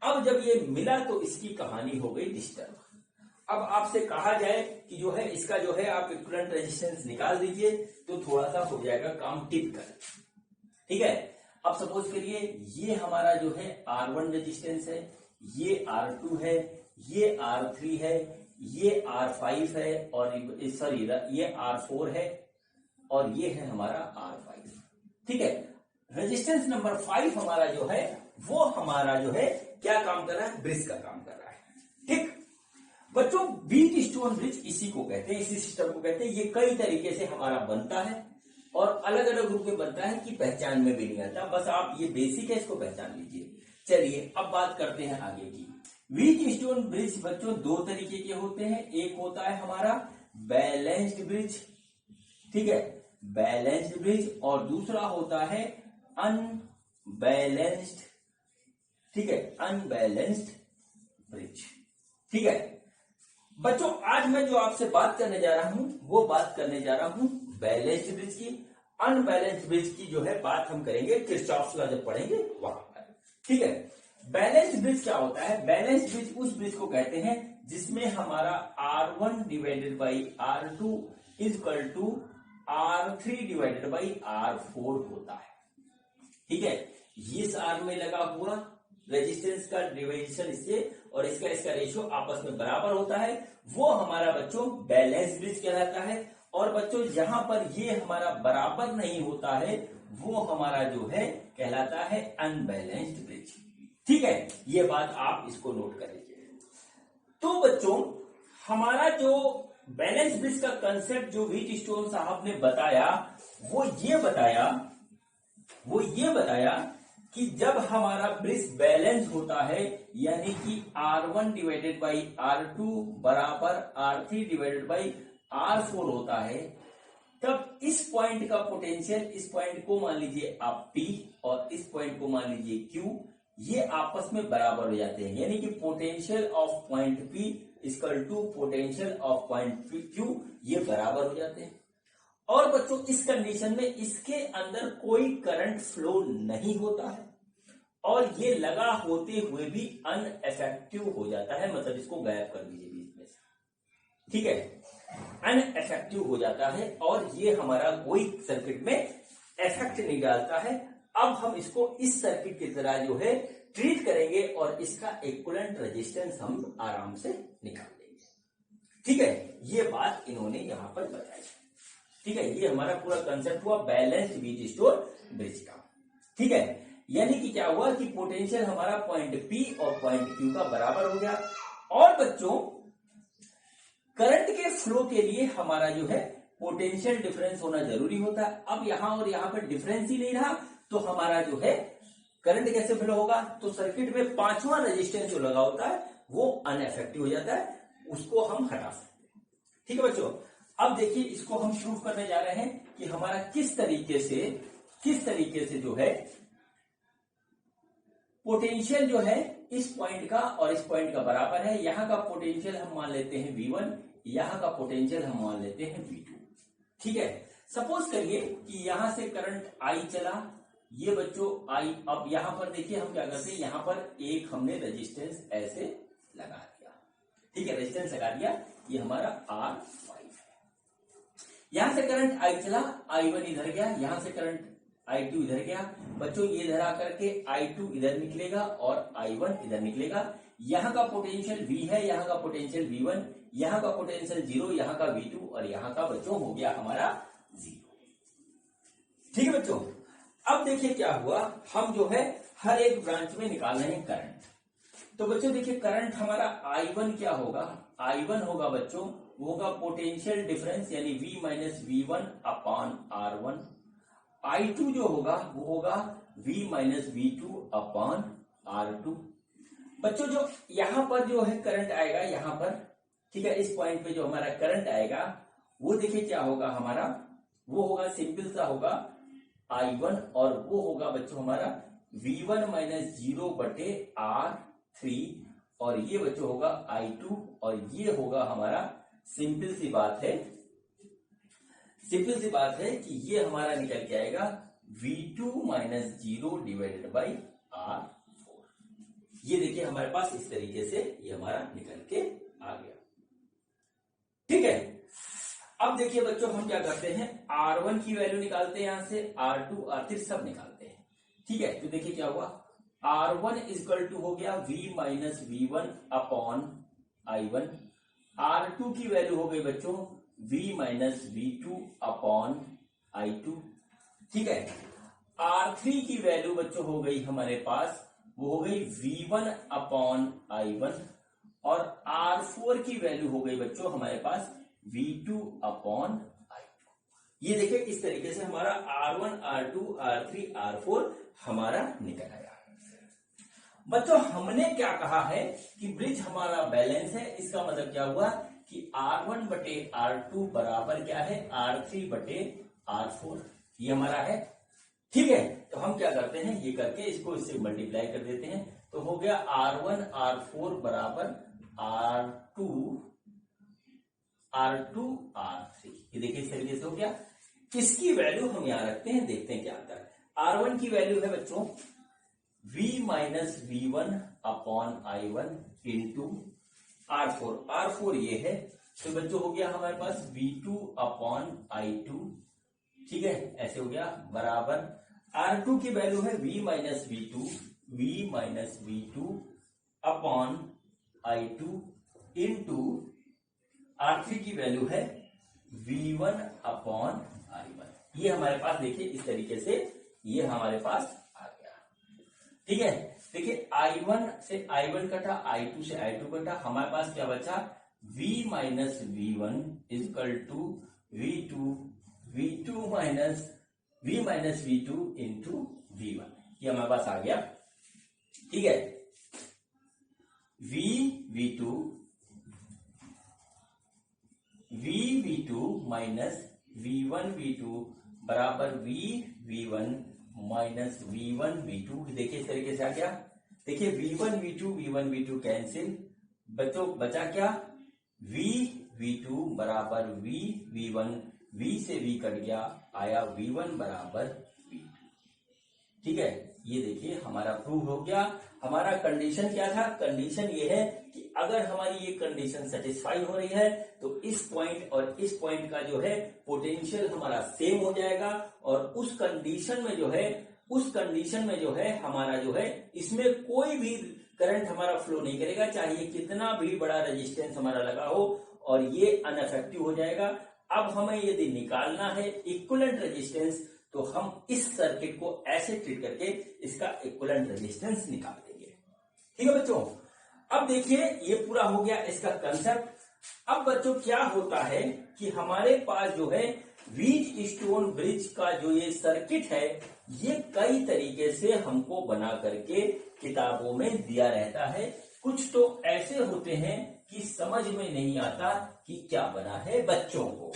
[SPEAKER 1] अब जब ये मिला तो इसकी कहानी हो गई डिस्टर्ब। अब आपसे कहा जाए कि जो है इसका जो है आप इक्विवेलेंट रेजिस्टेंस निकाल दीजिए, तो थोड़ा सा हो जाएगा काम टिपिकल। ठीक है, अब सपोज करिए ये हमारा जो है R1 रेजिस्टेंस है, ये R2 है, ये R3 है, ये R5 है, और सॉरी ये R4 है, और ये है हमारा R5। ठीक है, रेजिस्टेंस नंबर 5 हमारा जो है वो हमारा जो है क्या काम कर रहा है? ब्रिज का काम कर रहा है। ठीक बच्चों, व्हीट स्टोन ब्रिज इसी को कहते हैं, इसी सिस्टम को कहते हैं। ये कई तरीके से हमारा बनता है और अलग अलग रूप में बनता है कि पहचान में भी नहीं आता। बस आप ये बेसिक है, इसको पहचान लीजिए। चलिए अब बात करते हैं आगे की। व्हीट स्टोन ब्रिज बच्चों 2 तरीके के होते हैं। एक होता है हमारा बैलेंस्ड ब्रिज, ठीक है, बैलेंस्ड ब्रिज, और दूसरा होता है अनबैलेंस्ड, ठीक है, अनबैलेंस्ड ब्रिज। ठीक है बच्चों, आज मैं जो आपसे बात करने जा रहा हूं वो बात करने जा रहा हूं बैलेंस्ड ब्रिज की। अनबैलेंस्ड ब्रिज की जो है बात हम करेंगे किरचॉफ लॉ जब पढ़ेंगे वहां पर। ठीक है, बैलेंस्ड ब्रिज क्या होता है? बैलेंस्ड ब्रिज उस ब्रिज को कहते हैं जिसमें हमारा R1 divided by R2 is equal to R3 divided by R4 होता है। ठीक है, इस R में लगा हुआ रेजिस्टेंस का डिविजन इससे और इसका रेशियो आपस में बराबर होता है, वो हमारा बच्चों बैलेंस ब्रिज कहलाता है। और बच्चों जहां पर ये हमारा बराबर नहीं होता है वो हमारा जो है कहलाता है अनबैलेंस्ड ब्रिज। ठीक है, ये बात आप इसको नोट कर लीजिए। तो बच्चों हमारा जो बैलेंस ब्रिज का कंसेप्ट जो व्हीट स्टोन साहब ने बताया वो ये बताया कि जब हमारा ब्रिज बैलेंस होता है, यानी कि R1 डिवाइडेड बाई R2 बराबर R3 डिवाइडेड बाई R4 होता है, तब इस पॉइंट का पोटेंशियल, इस पॉइंट को मान लीजिए आप P और इस पॉइंट को मान लीजिए Q, ये आपस में बराबर हो जाते हैं। यानी कि potential of point P equal to potential of point Q, ये बराबर हो जाते हैं। और बच्चों इस कंडीशन में इसके अंदर कोई करंट फ्लो नहीं होता है और ये लगा होते हुए भी अनइफेक्टिव हो जाता है, मतलब इसको गायब कर दीजिए बीच में से। ठीक है, अनइफेक्टिव हो जाता है और ये हमारा कोई सर्किट में इफेक्ट नहीं डालता है। अब हम इसको इस सर्किट की तरह जो है ट्रीट करेंगे और इसका इक्विवेलेंट रेजिस्टेंस हम आराम से निकाल देंगे। ठीक है, ये बात इन्होंने यहां पर बताई। ठीक है, ये हमारा पूरा कंसेप्ट हुआ बैलेंस्ड व्हीट स्टोन ब्रिज का। ठीक है, यानी कि क्या हुआ कि पोटेंशियल हमारा पॉइंट P और पॉइंट Q का बराबर हो गया। और बच्चों करंट के फ्लो के लिए हमारा जो है पोटेंशियल डिफरेंस होना जरूरी होता है। अब यहां और यहां पर डिफरेंस ही नहीं रहा तो हमारा जो है करंट कैसे फ्लो होगा? तो सर्किट में 5वां रेजिस्टेंस जो लगा होता है वो अनइफेक्टिव हो जाता है, उसको हम हटा सकते हैं। ठीक है बच्चों, अब देखिए इसको हम प्रूव करने जा रहे हैं कि हमारा किस तरीके से जो है पोटेंशियल जो है इस पॉइंट का और इस पॉइंट का बराबर है। यहां का पोटेंशियल हम मान लेते हैं V1, यहां का पोटेंशियल हम मान लेते हैं V2। ठीक है, सपोज करिए कि यहां से करंट I चला, ये बच्चों I, अब यहां पर देखिए हम क्या करते हैं, यहां पर एक हमने रेजिस्टेंस ऐसे लगा दिया। ठीक है, रेजिस्टेंस लगा दिया, ये हमारा R5 है। यहां से करंट I चला, I1 इधर गया, यहां से करंट I2 इधर गया। बच्चों ये इधर आकर के I2 इधर निकलेगा और I1 इधर निकलेगा। यहां का पोटेंशियल V है, यहां का पोटेंशियल V1, यहां का पोटेंशियल 0, यहां का V2 और यहां का बच्चों हो गया हमारा 0। ठीक है बच्चों, अब देखिए क्या हुआ, हम जो है हर एक ब्रांच में निकाल रहे हैं करंट। तो बच्चों देखिए करंट हमारा I1 क्या होगा? I1 होगा बच्चों, वो होगा पोटेंशियल डिफरेंस यानी V minus V1 upon R1। I2 जो होगा वो होगा v minus V two upon R2। बच्चों जो यहां पर जो है करंट आएगा यहां पर, ठीक है, इस पॉइंट पे जो हमारा करंट आएगा वो देखिए क्या होगा हमारा, वो होगा सिंपल सा होगा I1 और वो होगा बच्चों हमारा V1 माइनस 0/R3 और ये बच्चों होगा I2 और ये होगा हमारा सिंपल सी बात है, सिंपल सी बात है कि ये हमारा निकल के आएगा V2 माइनस 0/R4। ये देखिए हमारे पास इस तरीके से ये हमारा निकल के आ गया, ठीक है। अब देखिए बच्चों हम क्या करते हैं, R1 की वैल्यू निकालते हैं, यहां से R2 R3 सब निकालते हैं, ठीक है। तो देखिए क्या हुआ, R1 इक्वल टू हो गया V minus V1 upon I1, R2 की वैल्यू हो गई बच्चों V minus V2 upon I2, ठीक है। R3 की वैल्यू बच्चों हो गई हमारे पास, वो हो गई V1 अपॉन I1 और R4 की वैल्यू हो गई बच्चों हमारे पास V2 अपॉन I2। ये देखिए इस तरीके से हमारा R1 R2 R3 R4 हमारा निकल आया। बच्चों हमने क्या कहा है कि ब्रिज हमारा बैलेंस है, इसका मतलब क्या हुआ कि R1 बटे R2 बराबर क्या है R3 बटे R4, ये हमारा है, ठीक है। तो हम क्या करते हैं, ये करके इसको इससे मल्टीप्लाई कर देते हैं, तो हो गया R1 R4 बराबर R2 R3। ये देखिए इस तरीके से हो गया। इसकी वैल्यू हम यहां रखते हैं, देखते हैं क्या आता है। R1 की वैल्यू है बच्चों V minus V1 upon I1 into R4 ये है, तो बच्चों हो गया हमारे पास V2 अपॉन I2, ठीक है, ऐसे हो गया बराबर R2 की वैल्यू है V minus V2 upon I2 into R3 की वैल्यू है V1 अपॉन I1। ये हमारे पास देखिए इस तरीके से ये हमारे पास आ गया, ठीक है। देखिए I1 से I1 कटा, I2 से I2 कटा, हमारे पास क्या बचा V minus V1 equal to V2 minus V2 into V1, ये हमारे पास आ गया, ठीक है। V2 माइनस V1 बराबर V1 माइनस V1 देखिए इस तरीके से आ गया। देखिए V1 कैंसिल, बच्चों बचा क्या V2 बराबर V1, V से V कट गया, आया V1 बराबर V2, ठीक है। ये देखिए हमारा प्रूव हो गया। हमारा कंडीशन क्या था, कंडीशन ये है कि अगर हमारी ये कंडीशन सेटिस्फाई हो रही है तो इस पॉइंट और इस पॉइंट का जो है पोटेंशियल हमारा सेम हो जाएगा और उस कंडीशन में जो है हमारा जो है इसमें कोई भी करंट हमारा फ्लो नहीं करेगा, चाहे कितना भी बड़ा रेजिस्टेंस हमारा लगा हो, और ये अनअफेक्टिव हो जाएगा। अब हमें यदि निकालना है इक्विवेलेंट रेजिस्टेंस, तो हम इस सर्किट को ऐसे ट्रीट करके इसका इक्विवेलेंट रेजिस्टेंस निकाल देंगे, ठीक है बच्चों। अब देखिए ये पूरा हो गया इसका कंसेप्ट। अब बच्चों क्या होता है कि हमारे पास जो है व्हीटस्टोन ब्रिज का जो ये सर्किट है, ये कई तरीके से हमको बना करके किताबों में दिया रहता है। कुछ तो ऐसे होते हैं कि समझ में नहीं आता कि क्या बना है, बच्चों को,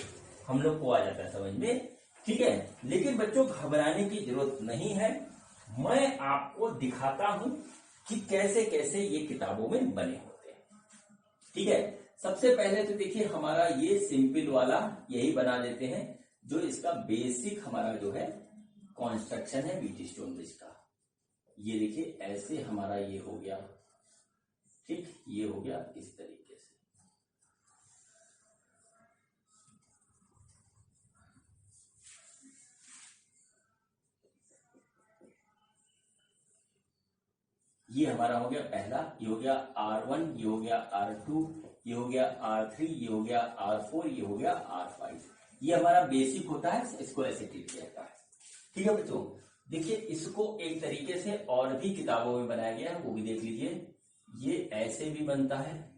[SPEAKER 1] हम लोग को आ जाता है समझ में, ठीक है। लेकिन बच्चों घबराने की जरूरत नहीं है, मैं आपको दिखाता हूं कि कैसे कैसे ये किताबों में बने होते हैं, ठीक है। सबसे पहले तो देखिए हमारा ये सिंपल वाला यही बना देते हैं, जो इसका बेसिक हमारा जो है कॉन्स्ट्रक्शन है व्हीटस्टोन ब्रिज का। ये देखिए ऐसे हमारा ये हो गया, ठीक, ये हो गया इस तरीके से। ये हमारा हो गया पहला, ये हो गया R1, ये हो गया R2, ये हो गया R3, ये हो गया R4, ये हो गया R5। ये हमारा बेसिक होता है, इसको ऐसे ट्रीट किया जाता है, ठीक है बच्चों। देखिए इसको एक तरीके से और भी किताबों में बनाया गया है, वो भी देख लीजिए। ये ऐसे भी बनता है,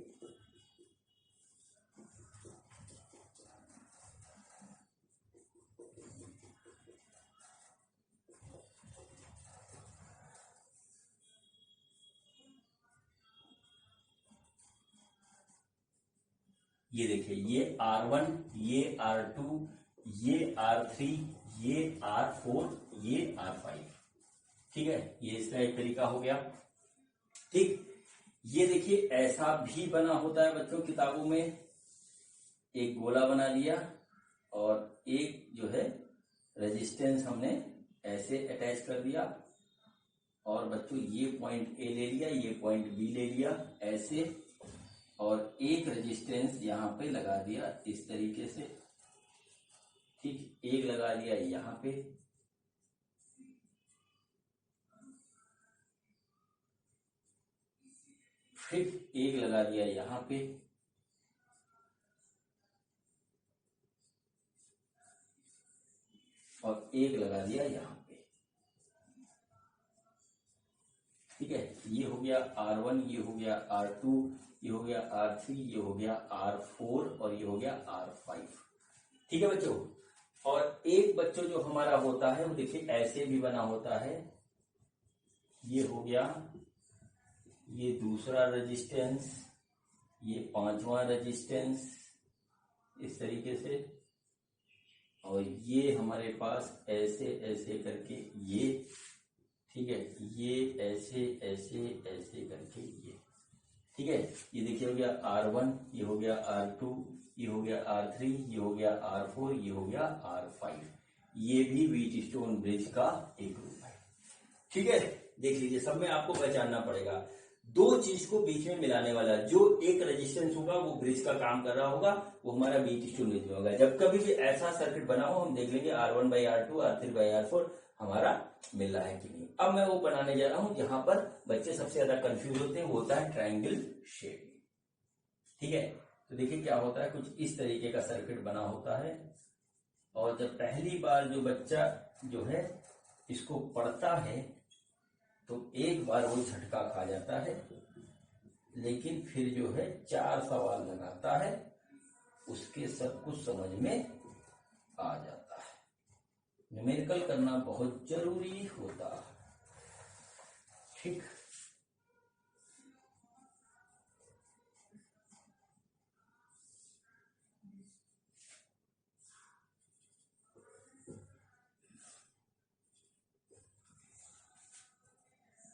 [SPEAKER 1] ये देखिए, ये R1, ये R2, ये R3, ये R4, ये R5। ठीक है, ये इसका एक तरीका हो गया। ठीक, ये देखिए ऐसा भी बना होता है बच्चों किताबों में, एक गोला बना दिया और एक जो है रेजिस्टेंस हमने ऐसे अटैच कर दिया, और बच्चों ये पॉइंट ए ले लिया, ये पॉइंट बी ले लिया ऐसे, और एक रेजिस्टेंस यहाँ पे लगा दिया इस तरीके से। ठीक, एक लगा दिया यहाँ पे, फिर एक लगा दिया यहाँ पे, और एक लगा दिया यहाँ पे। ठीक है, ये हो गया R1, ये हो गया R2, ये हो गया R3, ये हो गया R4 और ये हो गया R5। ठीक है बच्चों, और एक बच्चों जो हमारा होता है वो देखिए ऐसे भी बना होता है। ये हो गया, ये दूसरा रेजिस्टेंस, ये पांचवा रेजिस्टेंस इस तरीके से, और ये हमारे पास ऐसे ऐसे करके ये। ठीक है, ये ऐसे ऐसे ऐसे करके ये। ठीक है, ये देखिए हो गया R1, ये हो गया R2, ये हो गया R3, ये हो गया R4, ये हो गया R5। ये भी व्हीट स्टोन ब्रिज का एक रूप है। ठीक है, देख लीजिए, सब में आपको पहचानना पड़ेगा। दो चीज को बीच में मिलाने वाला जो एक रेजिस्टेंस होगा वो ब्रिज का काम कर रहा होगा, वो हमारा व्हीट स्टोन ब्रिज में होगा। जब कभी भी ऐसा सर्किट बना हो हम देख लेंगे R1/R2, R3/R4 हमारा मिल रहा है कि नहीं। अब मैं वो बनाने जा रहा हूं जहां पर बच्चे सबसे ज्यादा कंफ्यूज होते हैं, वो होता है ट्रायंगल शेप। ठीक है, तो देखिए क्या होता है, कुछ इस तरीके का सर्किट बना होता है, और जब पहली बार जो बच्चा जो है इसको पढ़ता है तो एक बार वो झटका खा जाता है, लेकिन फिर जो है 4 सवाल लगाता है, उसके सब कुछ समझ में आ जाता है। न्यूमेरिकल करना बहुत जरूरी होता है। ठीक,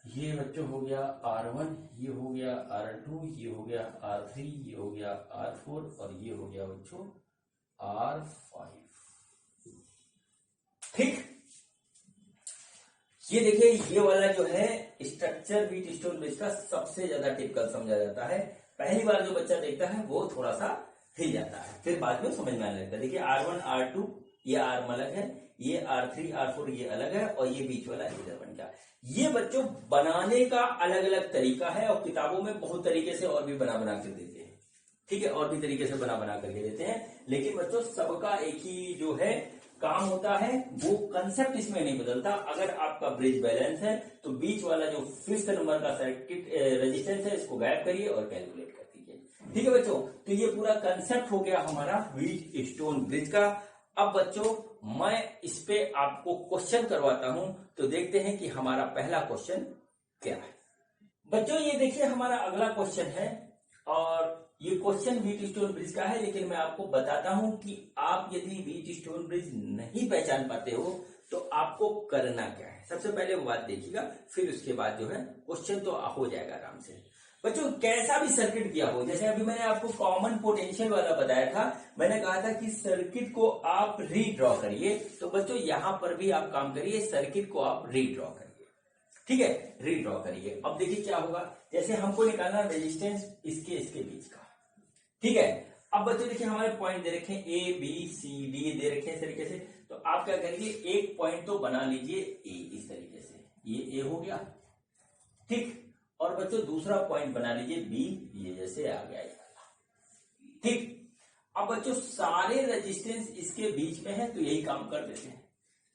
[SPEAKER 1] ये बच्चों हो गया R1, ये हो गया R2, ये हो गया R3, ये हो गया R4 और ये हो गया बच्चों R5। ठीक, ये देखिए, ये वाला जो है स्ट्रक्चर व्हीट स्टोन ब्रिज का सबसे ज्यादा टिपिकल समझा जाता है। पहली बार जो बच्चा देखता है वो थोड़ा सा हिल जाता है, फिर बाद में समझ में आने लगता है। देखिए R1, R2 ये आर्म अलग है, ये R3, R4 ये अलग है, और ये बीच वाला इधर बन गया। ये बच्चों बनाने का अलग अलग तरीका है, और किताबों में बहुत तरीके से और भी बना बना कर देते हैं। ठीक है, और भी तरीके से बना बना करके देते हैं, लेकिन बच्चों सबका एक ही जो है काम होता है, वो कंसेप्ट इसमें नहीं बदलता। अगर आपका ब्रिज बैलेंस है तो बीच वाला जो 5th नंबर का सर्किट रेजिस्टेंस है इसको गायब करिए और कैलकुलेट कर दीजिए। ठीक है बच्चों, तो ये पूरा कंसेप्ट हो गया हमारा व्हीट स्टोन ब्रिज का। अब बच्चों मैं इस पे आपको क्वेश्चन करवाता हूं, तो देखते हैं कि हमारा पहला क्वेश्चन क्या है। बच्चों ये देखिए हमारा अगला क्वेश्चन है, और ये क्वेश्चन व्हीट स्टोन ब्रिज का है, लेकिन मैं आपको बताता हूं कि आप यदि व्हीट स्टोन ब्रिज नहीं पहचान पाते हो तो आपको करना क्या है। सबसे पहले वो बात देखिएगा, फिर उसके बाद जो है क्वेश्चन तो हो जाएगा आराम से। बच्चों कैसा भी सर्किट दिया हो, जैसे अभी मैंने आपको कॉमन पोटेंशियल वाला बताया था, मैंने कहा था कि सर्किट को आप रीड्रॉ करिए, तो बच्चों यहां पर भी आप काम करिए, सर्किट को आप रीड्रॉ करिए। ठीक है, रीड्रॉ करिए। अब देखिए क्या होगा, जैसे हमको निकालना रेजिस्टेंस इसके बीच का। ठीक है, अब बच्चों देखिए हमारे पॉइंट दे रखे A B C D दे रखे हैं इस तरीके से, तो आप क्या करेंगे, एक पॉइंट तो बना लीजिए A इस तरीके से, ये A हो गया। ठीक, और बच्चों दूसरा पॉइंट बना लीजिए B, ये जैसे आ गया ये वाला। ठीक, अब बच्चों सारे रेजिस्टेंस इसके बीच में है तो यही काम कर देते हैं।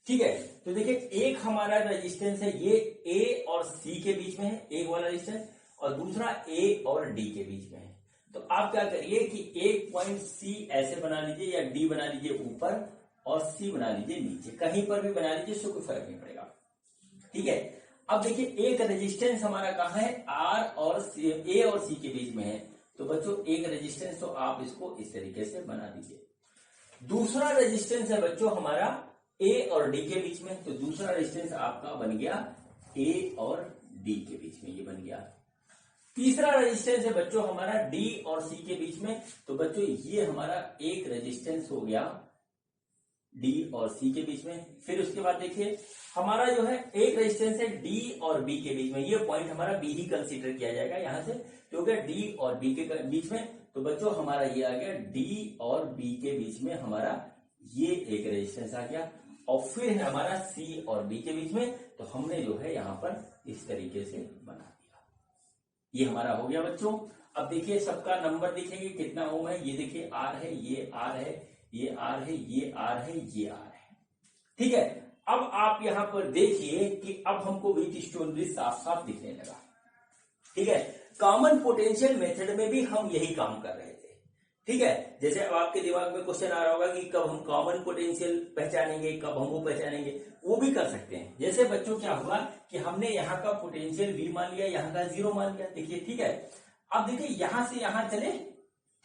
[SPEAKER 1] ठीक है, तो देखिए एक हमारा रेजिस्टेंस है ये A और C के बीच में है, एक वाला रेजिस्टेंस, और दूसरा A और D के बीच में है। तो आप क्या करिए कि एक पॉइंट C ऐसे बना लीजिए, या D बना लीजिए ऊपर और C बना लीजिए नीचे, कहीं पर भी बना लीजिए, इससे कोई फर्क नहीं पड़ेगा। ठीक है, अब देखिए एक रेजिस्टेंस हमारा कहाँ है, R और C, A और C के बीच में है, तो बच्चों एक रेजिस्टेंस तो आप इसको इस तरीके से बना दीजिए। दूसरा रेजिस्टेंस है बच्चों हमारा ए और डी के बीच में, तो दूसरा रेजिस्टेंस आपका बन गया ए और डी के बीच में, ये बन गया। तीसरा रेजिस्टेंस है बच्चों हमारा डी और सी के बीच में, तो बच्चों ये हमारा एक रेजिस्टेंस हो गया डी और सी के बीच में। फिर उसके बाद देखिए हमारा जो है एक रेजिस्टेंस है डी और बी के बीच में, ये पॉइंट हमारा बी ही कंसीडर किया जाएगा यहां से, तो हो गया डी और बी के बीच में। तो बच्चों हमारा ये आ गया डी और बी के बीच में हमारा ये एक रेजिस्टेंस आ गया। और फिर है हमारा सी और डी के बीच में, तो हमने जो है यहां पर इस तरीके से बना दिया। ये हमारा हो गया बच्चों। अब देखिए सबका नंबर देखेंगे कितना ओम है, ये देखिए आर है, ये आर है, ये आर है, ये आर है, ये आर है। ठीक है, अब आप यहां पर देखिए कि अब हमको व्हीट स्टोन ब्रिज साफ साफ दिखने लगा। ठीक है, कॉमन पोटेंशियल मेथड में भी हम यही काम कर रहे थे। ठीक है, जैसे अब आपके दिमाग में क्वेश्चन आ रहा होगा कि कब हम कॉमन पोटेंशियल पहचानेंगे, कब हम वो पहचानेंगे, वो भी कर सकते हैं। जैसे बच्चों क्या हुआ कि हमने यहाँ का पोटेंशियल V मान लिया, यहाँ का 0 मान लिया। देखिए ठीक है, अब देखिए यहां से यहां चले,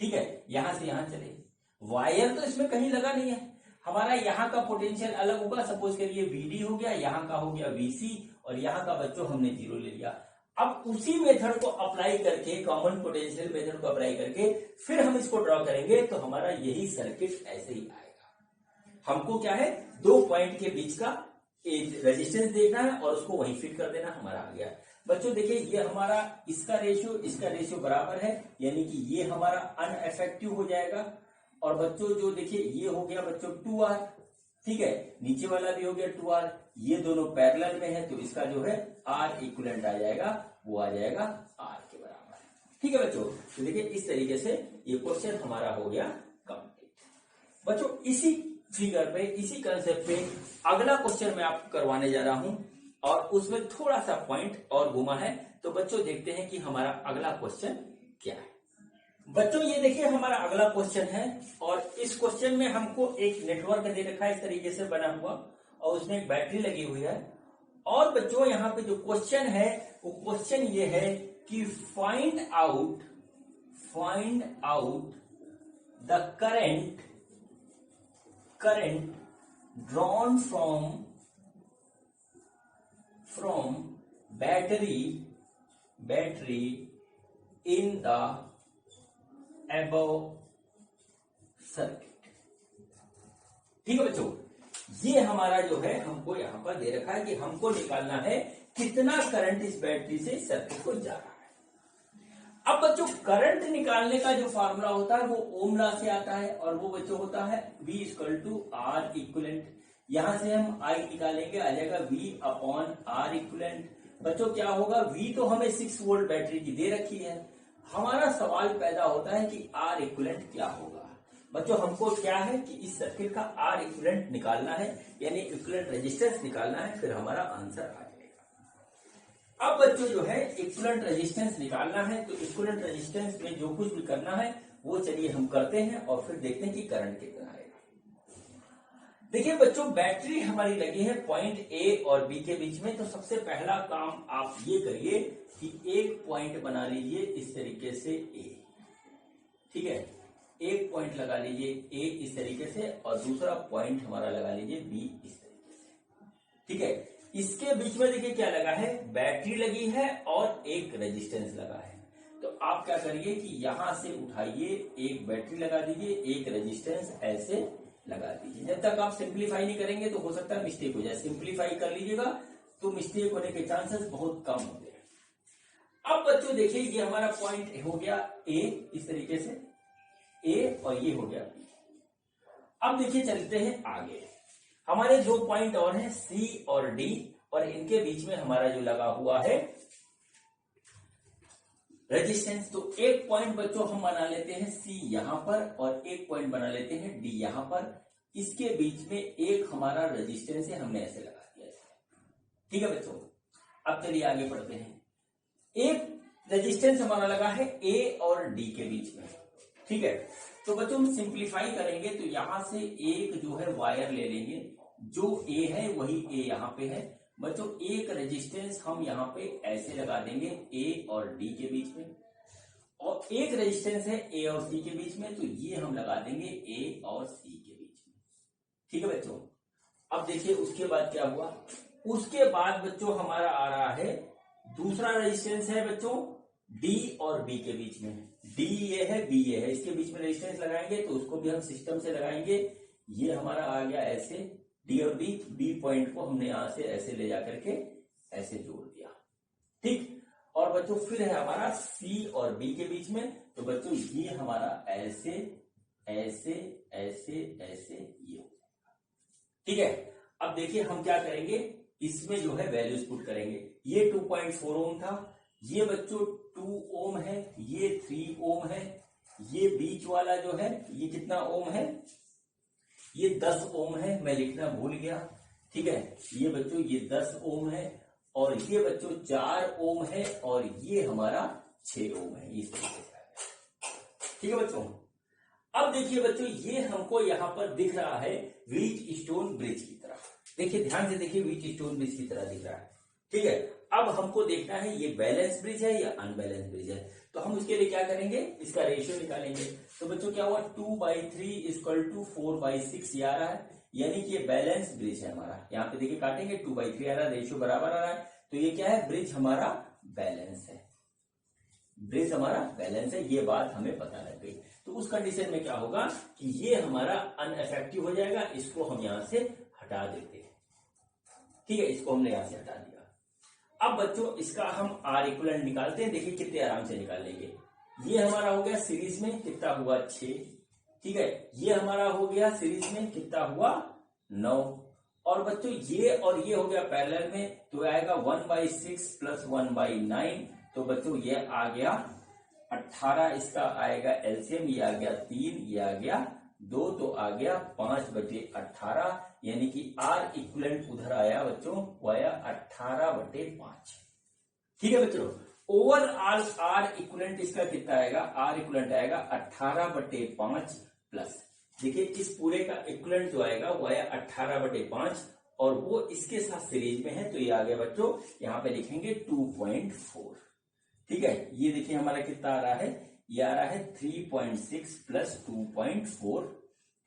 [SPEAKER 1] ठीक है, यहां से यहां चले, वायर तो इसमें कहीं लगा नहीं है, हमारा यहाँ का पोटेंशियल अलग होगा। सपोज करिए VD हो गया, यहाँ का हो गया VC और यहाँ का बच्चों हमने 0 ले लिया। अब उसी मेथड को अप्लाई करके, कॉमन पोटेंशियल मेथड को अप्लाई करके फिर हम इसको ड्रॉ करेंगे, तो हमारा यही सर्किट ऐसे ही आएगा। हमको क्या है, दो पॉइंट के बीच का एक रेजिस्टेंस देखना है और उसको वहीं फिट कर देना, हमारा आ गया। बच्चों देखिए ये हमारा इसका रेशियो बराबर है, यानी कि ये हमारा अनइफेक्टिव हो जाएगा। और बच्चों जो देखिए ये हो गया बच्चों 2R, ठीक है, नीचे वाला भी हो गया 2R, ये दोनों पैरेलल में है, तो इसका जो है R इक्विवेलेंट आ जाएगा, वो आ जाएगा R के बराबर। ठीक है बच्चों, तो देखिए इस तरीके से ये क्वेश्चन हमारा हो गया कंप्लीट। बच्चों इसी फिगर पे, इसी कंसेप्ट पे अगला क्वेश्चन मैं आपको करवाने जा रहा हूं और उसमें थोड़ा सा पॉइंट और घुमा है। तो बच्चों देखते हैं कि हमारा अगला क्वेश्चन क्या है। बच्चों ये देखिए हमारा अगला क्वेश्चन है और इस क्वेश्चन में हमको एक नेटवर्क दे रखा है इस तरीके से बना हुआ और उसमें एक बैटरी लगी हुई है। और बच्चों यहाँ पे जो क्वेश्चन है वो क्वेश्चन ये है कि find out the current drawn from battery in the above circuit. ठीक है बच्चों, ये हमारा जो है हमको यहां पर दे रखा है कि हमको निकालना है कितना करंट इस बैटरी से सर्किट को जा रहा है। अब बच्चों करंट निकालने का जो फार्मूला होता है वो ओम लॉ से आता है और वो बच्चों होता है V = R इक्विवेलेंट। यहां से हम I निकालेंगे, आ जाएगा V/R इक्विवेलेंट। बच्चों क्या होगा, V तो हमें 6 वोल्ट बैटरी की दे रखी है। हमारा सवाल पैदा होता है कि R इक्विवेलेंट क्या होगा। बच्चों हमको क्या है कि इस सर्किट का R इक्विवेलेंट निकालना है, यानी इक्विवेलेंट रेजिस्टेंस निकालना है, फिर हमारा आंसर आ जाएगा। अब बच्चों जो है इक्विवेलेंट रेजिस्टेंस निकालना है, तो इक्विवेलेंट रेजिस्टेंस में जो कुछ भी करना है वो चलिए हम करते हैं और फिर देखते हैं कि करंट कितना आएगा। देखिए बच्चों बैटरी हमारी लगी है पॉइंट A और B के बीच में, तो सबसे पहला काम आप ये करिए कि एक पॉइंट बना लीजिए इस तरीके से A। ठीक है, एक पॉइंट लगा लीजिए A इस तरीके से और दूसरा पॉइंट हमारा लगा लीजिए B इस तरीके से। ठीक है, इसके बीच में देखिए क्या लगा है, बैटरी लगी है और एक रेजिस्टेंस लगा है। तो आप क्या करिए कि यहां से उठाइए, एक बैटरी लगा दीजिए, एक रेजिस्टेंस ऐसे लगा दीजिए। जब तक आप सिंप्लीफाई नहीं करेंगे तो हो सकता है मिस्टेक हो जाए, सिंप्लीफाई कर लीजिएगा तो मिस्टेक होने के चांसेस बहुत कम होते हैं। अब बच्चों देखिए ये हमारा पॉइंट हो गया A इस तरीके से, A और ये हो गया B। अब देखिए चलते हैं आगे, हमारे दो पॉइंट और हैं C और D और इनके बीच में हमारा जो लगा हुआ है रेजिस्टेंस। तो एक पॉइंट बच्चों हम बना लेते हैं C यहां पर और एक पॉइंट बना लेते हैं D यहां पर। इसके बीच में एक हमारा रेजिस्टेंस है, हमने ऐसे लगा दिया। ठीक है बच्चों, अब चलिए आगे बढ़ते हैं। एक रेजिस्टेंस हमारा लगा है A और D के बीच में। ठीक है, तो बच्चों हम सिंप्लीफाई करेंगे तो यहां से एक जो है वायर ले लेंगे, जो A है वही A यहां पे है। बच्चों एक रेजिस्टेंस हम यहाँ पे ऐसे लगा देंगे A और D के बीच में और एक रेजिस्टेंस है ए और सी के बीच में, तो ये हम लगा देंगे ए और सी के बीच में। ठीक है बच्चों, अब देखिए उसके बाद क्या हुआ। उसके बाद बच्चों हमारा आ रहा है दूसरा रेजिस्टेंस है बच्चों डी और बी के बीच में। डी ये है, बी ये है, इसके बीच में रेजिस्टेंस लगाएंगे तो उसको भी हम सिस्टम से लगाएंगे। ये हमारा आ गया ऐसे, डी और बी, बी पॉइंट को हमने यहां से ऐसे ले जाकर के ऐसे जोड़ दिया। ठीक, और बच्चों फिर है हमारा सी और बी के बीच में, तो बच्चों ये हमारा ऐसे ऐसे ऐसे ऐसे ये हो जाएगा। ठीक है, अब देखिए हम क्या करेंगे, इसमें जो है वैल्यूज पुट करेंगे। ये 2.4 ओम था, ये बच्चों 2 ओम है, ये 3 ओम है, ये बीच वाला जो है ये कितना ओम है, ये 10 ओम है, मैं लिखना भूल गया। ठीक है, ये बच्चों ये 10 ओम है, और ये बच्चों 4 ओम है, और ये हमारा 6 ओम है, इस तरीके से। ठीक है बच्चों, अब देखिए बच्चों ये हमको यहां पर दिख रहा है व्हीट स्टोन ब्रिज की तरह। देखिए ध्यान से देखिए, व्हीट स्टोन ब्रिज की तरह दिख रहा है। ठीक है, अब हमको देखना है ये बैलेंस ब्रिज है या अनबैलेंस ब्रिज है, तो हम उसके लिए क्या करेंगे, इसका रेशियो निकालेंगे। तो बच्चों क्या हुआ, 2/3 = 4/6 ये आ रहा है, यानी कि ये बैलेंस ब्रिज है हमारा। यहाँ पे देखिए काटेंगे, 2/3 आ रहा है, रेशियो बराबर आ रहा है, तो ये क्या है, ब्रिज हमारा बैलेंस है। ब्रिज हमारा बैलेंस है, ये बात हमें पता लग गई। तो उस कंडीशन में क्या होगा कि ये हमारा अनइफेक्टिव हो जाएगा, इसको हम यहां से हटा देते हैं। ठीक है, इसको हमने यहां से हटा दिया। अब बच्चों इसका हम आर इक्विवेलेंट निकालते हैं, देखिए कितने आराम से निकाल लेंगे। ये हमारा हो गया सीरीज में, कितना हुआ 6। ठीक है, ये हमारा हो गया सीरीज में, कितना हुआ 9। और बच्चों ये और ये हो गया पैरेलल में, तो आएगा 1/6 + 1/9, तो बच्चों ये आ गया 18। इसका आएगा एलसीएम, ये आ गया 3, ये आ गया 2, तो आ गया 5/18, यानी कि आर इक्विवेलेंट उधर आया बच्चों, वो आया 18/5। ठीक है बच्चों, ओवरऑल आर इक्विवेलेंट इसका कितना आएगा, आर इक्विवेलेंट आएगा 18/5 प्लस, देखिए इस पूरे का इक्विवेलेंट जो आएगा वो आया 18/5, और वो इसके साथ सीरीज में है, तो ये आ गया बच्चों, यहां पे लिखेंगे 2.4। ठीक है, ये देखिए हमारा कितना आ रहा है, ये आ रहा है 3.6 + 2.4।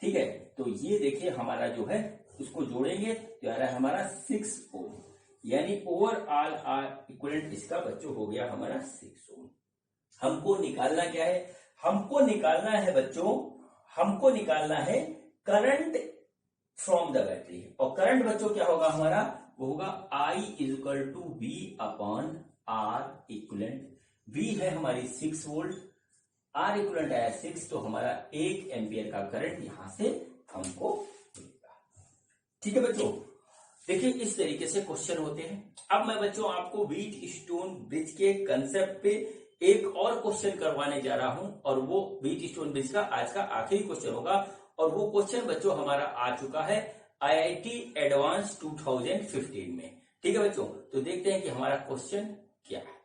[SPEAKER 1] ठीक है, तो ये देखिए हमारा जो है उसको जोड़ेंगे तो आ रहा है हमारा 6 ओम, यानी ओवरऑल आर इक्विवेलेंट इसका बच्चों हो गया हमारा 6 ओम। हमको निकालना क्या है, हमको निकालना है बच्चों, हमको निकालना है करंट फ्रॉम द बैटरी। और करंट बच्चों क्या होगा हमारा, वो होगा I = V/R इक्विवेलेंट। V है हमारी 6 वोल्ट, R इक्विवेलेंट आया 6, तो हमारा 1 एम्पियर का करंट यहां से हमको मिलेगा। ठीक है बच्चों, देखिए इस तरीके से क्वेश्चन होते हैं। अब मैं बच्चों आपको व्हीट स्टोन ब्रिज के कंसेप्ट पे एक और क्वेश्चन करवाने जा रहा हूं, और वो व्हीट स्टोन ब्रिज का आज का आखिरी क्वेश्चन होगा। और वो क्वेश्चन बच्चों हमारा आ चुका है IIT एडवांस 2015 में। ठीक है बच्चों, तो देखते हैं कि हमारा क्वेश्चन क्या है।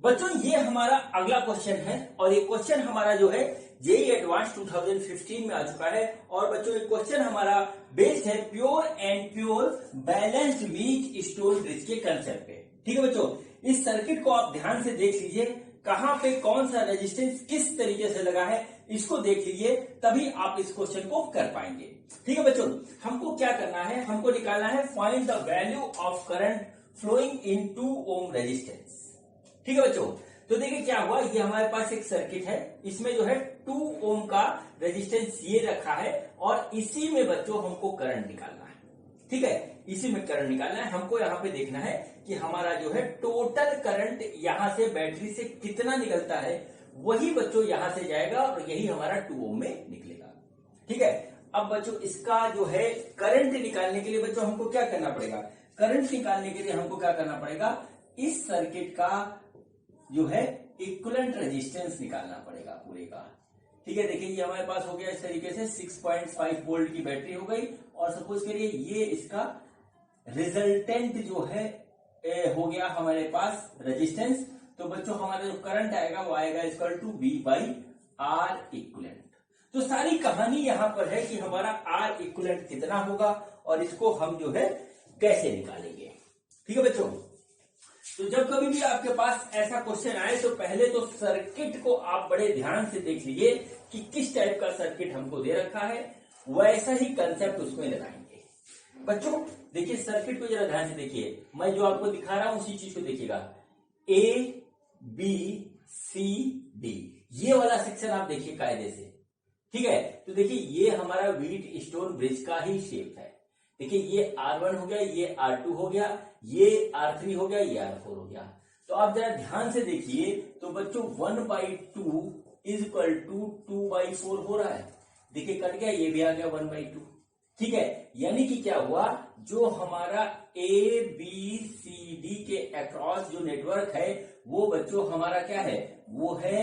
[SPEAKER 1] बच्चों ये हमारा अगला क्वेश्चन है, और ये क्वेश्चन हमारा जो है जेईई एडवांस 2015 में आ चुका है। और बच्चों ये क्वेश्चन हमारा बेस्ड है pure and pure balanced wheat stone bridge के कंसेप्ट पे। ठीक है बच्चों, इस सर्किट को आप ध्यान से देख लीजिए, कहां पे कौन सा रेजिस्टेंस किस तरीके से लगा है, इसको देख लीजिए, तभी आप इस क्वेश्चन को कर पाएंगे। ठीक है बच्चों, हमको क्या करना है, हमको निकालना है find the value of current flowing in 2 ohm resistance. ठीक है बच्चों, तो देखिए क्या हुआ, ये हमारे पास एक सर्किट है, इसमें जो है 2 ओम का रेजिस्टेंस ये रखा है, और इसी में बच्चों हमको करंट निकालना है। ठीक है, इसी में करंट निकालना है हमको। यहाँ पे देखना है कि हमारा जो है टोटल करंट यहां से बैटरी से कितना निकलता है, वही बच्चों यहां से जाएगा, और यही हमारा 2 ओम में निकलेगा। ठीक है, अब बच्चों इसका जो है करंट निकालने के लिए बच्चों हमको क्या करना पड़ेगा, करंट निकालने के लिए हमको क्या करना पड़ेगा, इस सर्किट का जो है इक्विवेलेंट रेजिस्टेंस निकालना पड़ेगा पूरे का। ठीक है, देखिए ये हमारे पास हो गया इस तरीके से 6.5 वोल्ट की बैटरी हो गई, और सपोज करिए ये इसका रिजल्टेंट जो है हो गया हमारे पास रेजिस्टेंस। तो बच्चों हमारा जो करंट आएगा वो आएगा = V/R इक्विवेलेंट। तो सारी कहानी यहां पर है कि हमारा R इक्विवेलेंट कितना होगा, और इसको हम जो है कैसे निकालेंगे। ठीक है बच्चों, तो जब कभी भी आपके पास ऐसा क्वेश्चन आए तो पहले तो सर्किट को आप बड़े ध्यान से देख लीजिए कि किस टाइप का सर्किट हमको दे रखा है, वैसा ही कंसेप्ट उसमें लगाएंगे। बच्चों देखिए सर्किट को जरा ध्यान से देखिए, मैं जो आपको दिखा रहा हूं उसी चीज को देखिएगा। A B C D ये वाला सेक्शन आप देखिए कायदे से, ठीक है। तो देखिए ये हमारा व्हीट स्टोन ब्रिज का ही शेप है। देखिए ये R1 हो गया, ये R2 हो गया, ये R3 हो गया, ये R4 हो गया। तो आप जरा ध्यान से देखिए तो बच्चों 1/2 इज इक्वल टू 2/4 हो रहा है। देखिए कट गया, ये भी आ गया 1/2, ठीक है। यानी कि क्या हुआ, जो हमारा ABCD के अक्रॉस जो नेटवर्क है वो बच्चों हमारा क्या है, वो है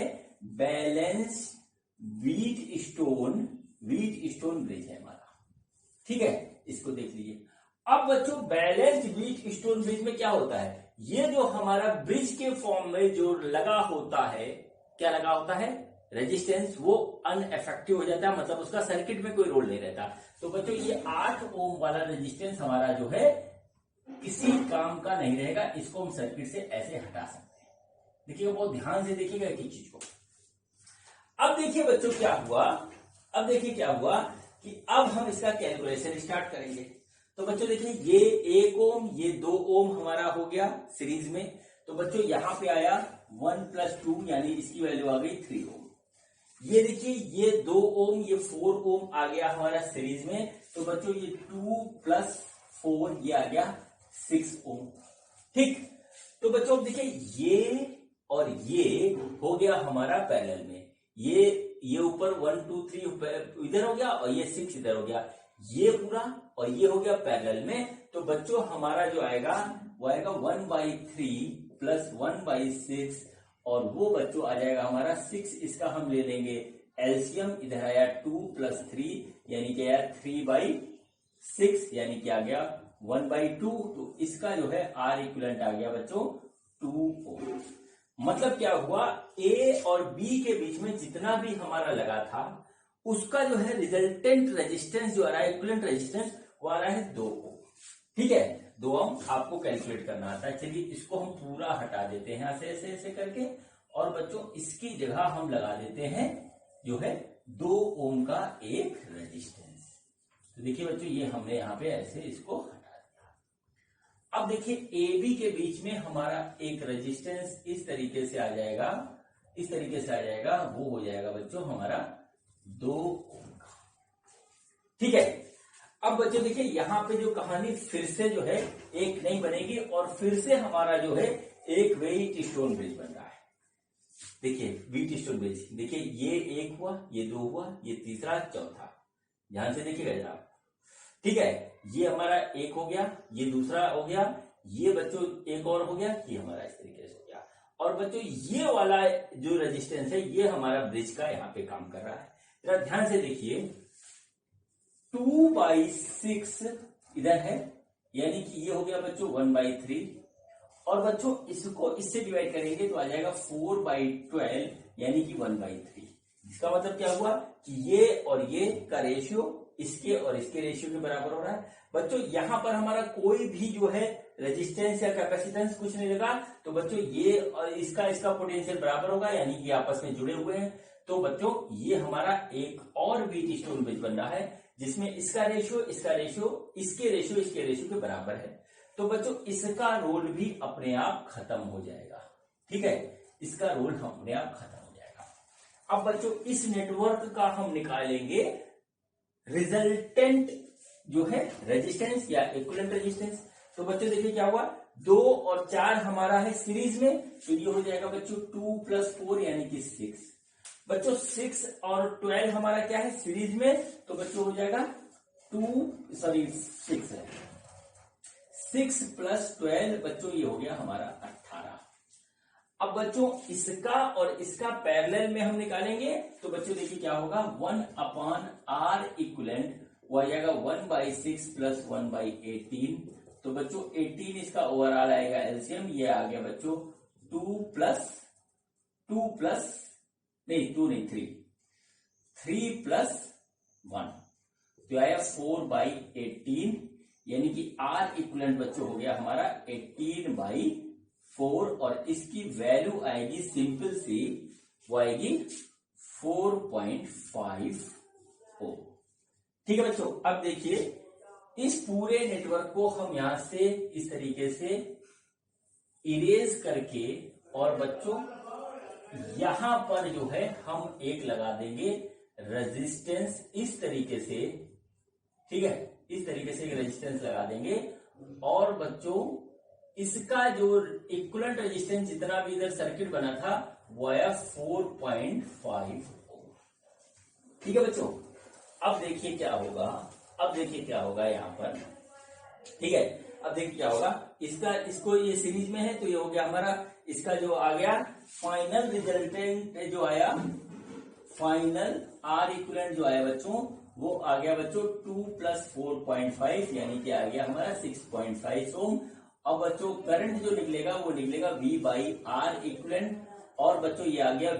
[SPEAKER 1] बैलेंस व्हीट स्टोन ब्रिज है हमारा, ठीक है। इसको देख लीजिए। अब बच्चों बैलेंस्ड व्हीट स्टोन ब्रिज में क्या होता है, ये जो हमारा ब्रिज के फॉर्म में जो लगा होता है, क्या लगा होता है, रेजिस्टेंस, वो अनइफेक्टिव हो जाता है, मतलब उसका सर्किट में कोई रोल नहीं रहता। तो बच्चों ये 8 ओम वाला रेजिस्टेंस हमारा जो है किसी काम का नहीं रहेगा, इसको हम सर्किट से ऐसे हटा सकते हैं। देखिएगा, बहुत ध्यान से देखिएगा एक चीज को। अब देखिए बच्चों क्या हुआ, अब देखिए क्या हुआ कि अब हम इसका कैलकुलेशन स्टार्ट करेंगे। तो बच्चों देखिए ये 1 ओम, ये 2 ओम हमारा हो गया सीरीज में। तो बच्चों यहां पे आया 1 + 2 यानी इसकी वैल्यू आ गई 3 ओम। ये देखिए ये 2 ओम, ये 4 ओम आ गया हमारा सीरीज में। तो बच्चों ये 2 + 4 ये आ गया 6 ओम, ठीक। तो बच्चों अब देखिए ये और ये हो गया हमारा पैरेलल में, ये ऊपर 1 2 3 इधर हो गया और ये 6 इधर हो गया, ये पूरा और ये हो गया पैरेलल में। तो बच्चों हमारा जो आएगा वो आएगा 1/3 + 1/6 और वो बच्चों आ जाएगा हमारा 6। इसका हम ले लेंगे एलसीएम, इधर आया 2 + 3 यानी कि आया 3/6 यानी कि आ गया 1/2। तो इसका जो है R इक्विवेलेंट आ गया बच्चों 2 ओम। मतलब क्या हुआ, A और B के बीच में जितना भी हमारा लगा था उसका जो है रिजल्टेंट रेजिस्टेंस जो आ रहा है, इक्विवेलेंट रेजिस्टेंस, वो आ रहा है 2 ओम, ठीक है। 2 ओम आपको कैलकुलेट करना आता है। चलिए इसको हम पूरा हटा देते हैं ऐसे ऐसे ऐसे करके, और बच्चों इसकी जगह हम लगा देते हैं जो है 2 ओम का एक रेजिस्टेंस। तो देखिए बच्चों ये हमने यहाँ पे ऐसे इसको हटा दिया। अब देखिए AB के बीच में हमारा एक रेजिस्टेंस इस तरीके से आ जाएगा, इस तरीके से आ जाएगा, वो हो जाएगा बच्चों हमारा 2 ओम का, ठीक है। अब बच्चों देखिए यहाँ पे जो कहानी फिर से जो है एक नहीं बनेगी और फिर से हमारा जो है एक व्हीट स्टोन ब्रिज बन रहा है। देखिए व्हीट स्टोन ब्रिज, देखिए ये 1 हुआ, ये 2 हुआ, ये तीसरा, चौथा, ध्यान से देखिएगा जरा, ठीक है। ये हमारा 1 हो गया, ये दूसरा हो गया, ये बच्चों एक और हो गया, ये हमारा इस तरीके से हो गया। और बच्चों ये वाला जो रेजिस्टेंस है ये हमारा ब्रिज का यहाँ पे काम कर रहा है। जरा ध्यान से देखिए 2/6 इधर है, यानी कि ये हो गया बच्चों 1/3, और बच्चों इसको इससे डिवाइड करेंगे तो आ जाएगा 4/12 यानी कि 1/3। इसका मतलब क्या हुआ कि ये और ये का रेशियो इसके और इसके रेशियो के बराबर हो रहा है। बच्चों यहां पर हमारा कोई भी जो है रेजिस्टेंस या कैपेसिटेंस कुछ नहीं लगा, तो बच्चों ये और इसका पोटेंशियल बराबर होगा, यानी कि आपस में जुड़े हुए हैं। तो बच्चों ये हमारा एक और व्हीट स्टोन ब्रिज बन रहा है जिसमें इसका रेशियो, इसका रेशियो, इसके रेशियो, इसके रेशियो के बराबर है। तो बच्चों इसका रोल भी अपने आप खत्म हो जाएगा, ठीक है, इसका रोल अपने आप खत्म हो जाएगा। अब बच्चों इस नेटवर्क का हम निकालेंगे रिजल्टेंट जो है रेजिस्टेंस या इक्विवेलेंट रेजिस्टेंस। तो बच्चों देखिए क्या हुआ, 2 और 4 हमारा है सीरीज में, तो ये हो जाएगा बच्चों 2 + 4 यानी कि 6। बच्चों 6 और 12 हमारा क्या है सीरीज में, तो बच्चों हो जाएगा 6 है, 6 + 12 बच्चों ये हो गया हमारा 18। अब बच्चों इसका और इसका पैरेलल में हम निकालेंगे तो बच्चों देखिए क्या होगा, 1/R इक्विवेलेंट वो आ जाएगा 1/6 + 1/18। तो बच्चों 18 इसका ओवरऑल आएगा एलसीएम, ये आ गया बच्चों 2 + 3 + 1 तो आया 4/18, यानी कि R इक्विवेलेंट बच्चों हो गया हमारा 18/4। 4 और इसकी वैल्यू आएगी सिंपल सी, वो आएगी 4.5 ओम। ठीक है बच्चों, अब देखिए इस पूरे नेटवर्क को हम यहां से इस तरीके से इरेज करके और बच्चों यहां पर जो है हम एक लगा देंगे रेजिस्टेंस इस तरीके से। ठीक है, इस तरीके से एक रेजिस्टेंस लगा देंगे और बच्चों इसका जो इक्विवेलेंट रेजिस्टेंस जितना भी इधर सर्किट बना था वो आया 4.5 ओम। ठीक है बच्चों, अब देखिए क्या होगा, अब देखिए क्या होगा यहां पर। ठीक है, अब देखिए क्या होगा, इसको ये सीरीज में है तो ये हो गया हमारा, इसका जो आ गया फाइनल रिजल्टेंट जो आया, फाइनल आर इक्विवेलेंट जो आया बच्चों, वो आ गया बच्चों 2 + 4.5 यानी कि आ गया हमारा 6.5 ओम। अब बच्चों करंट जो निकलेगा वो निकलेगा V/R इक्विवेलेंट, और बच्चों ये आ गया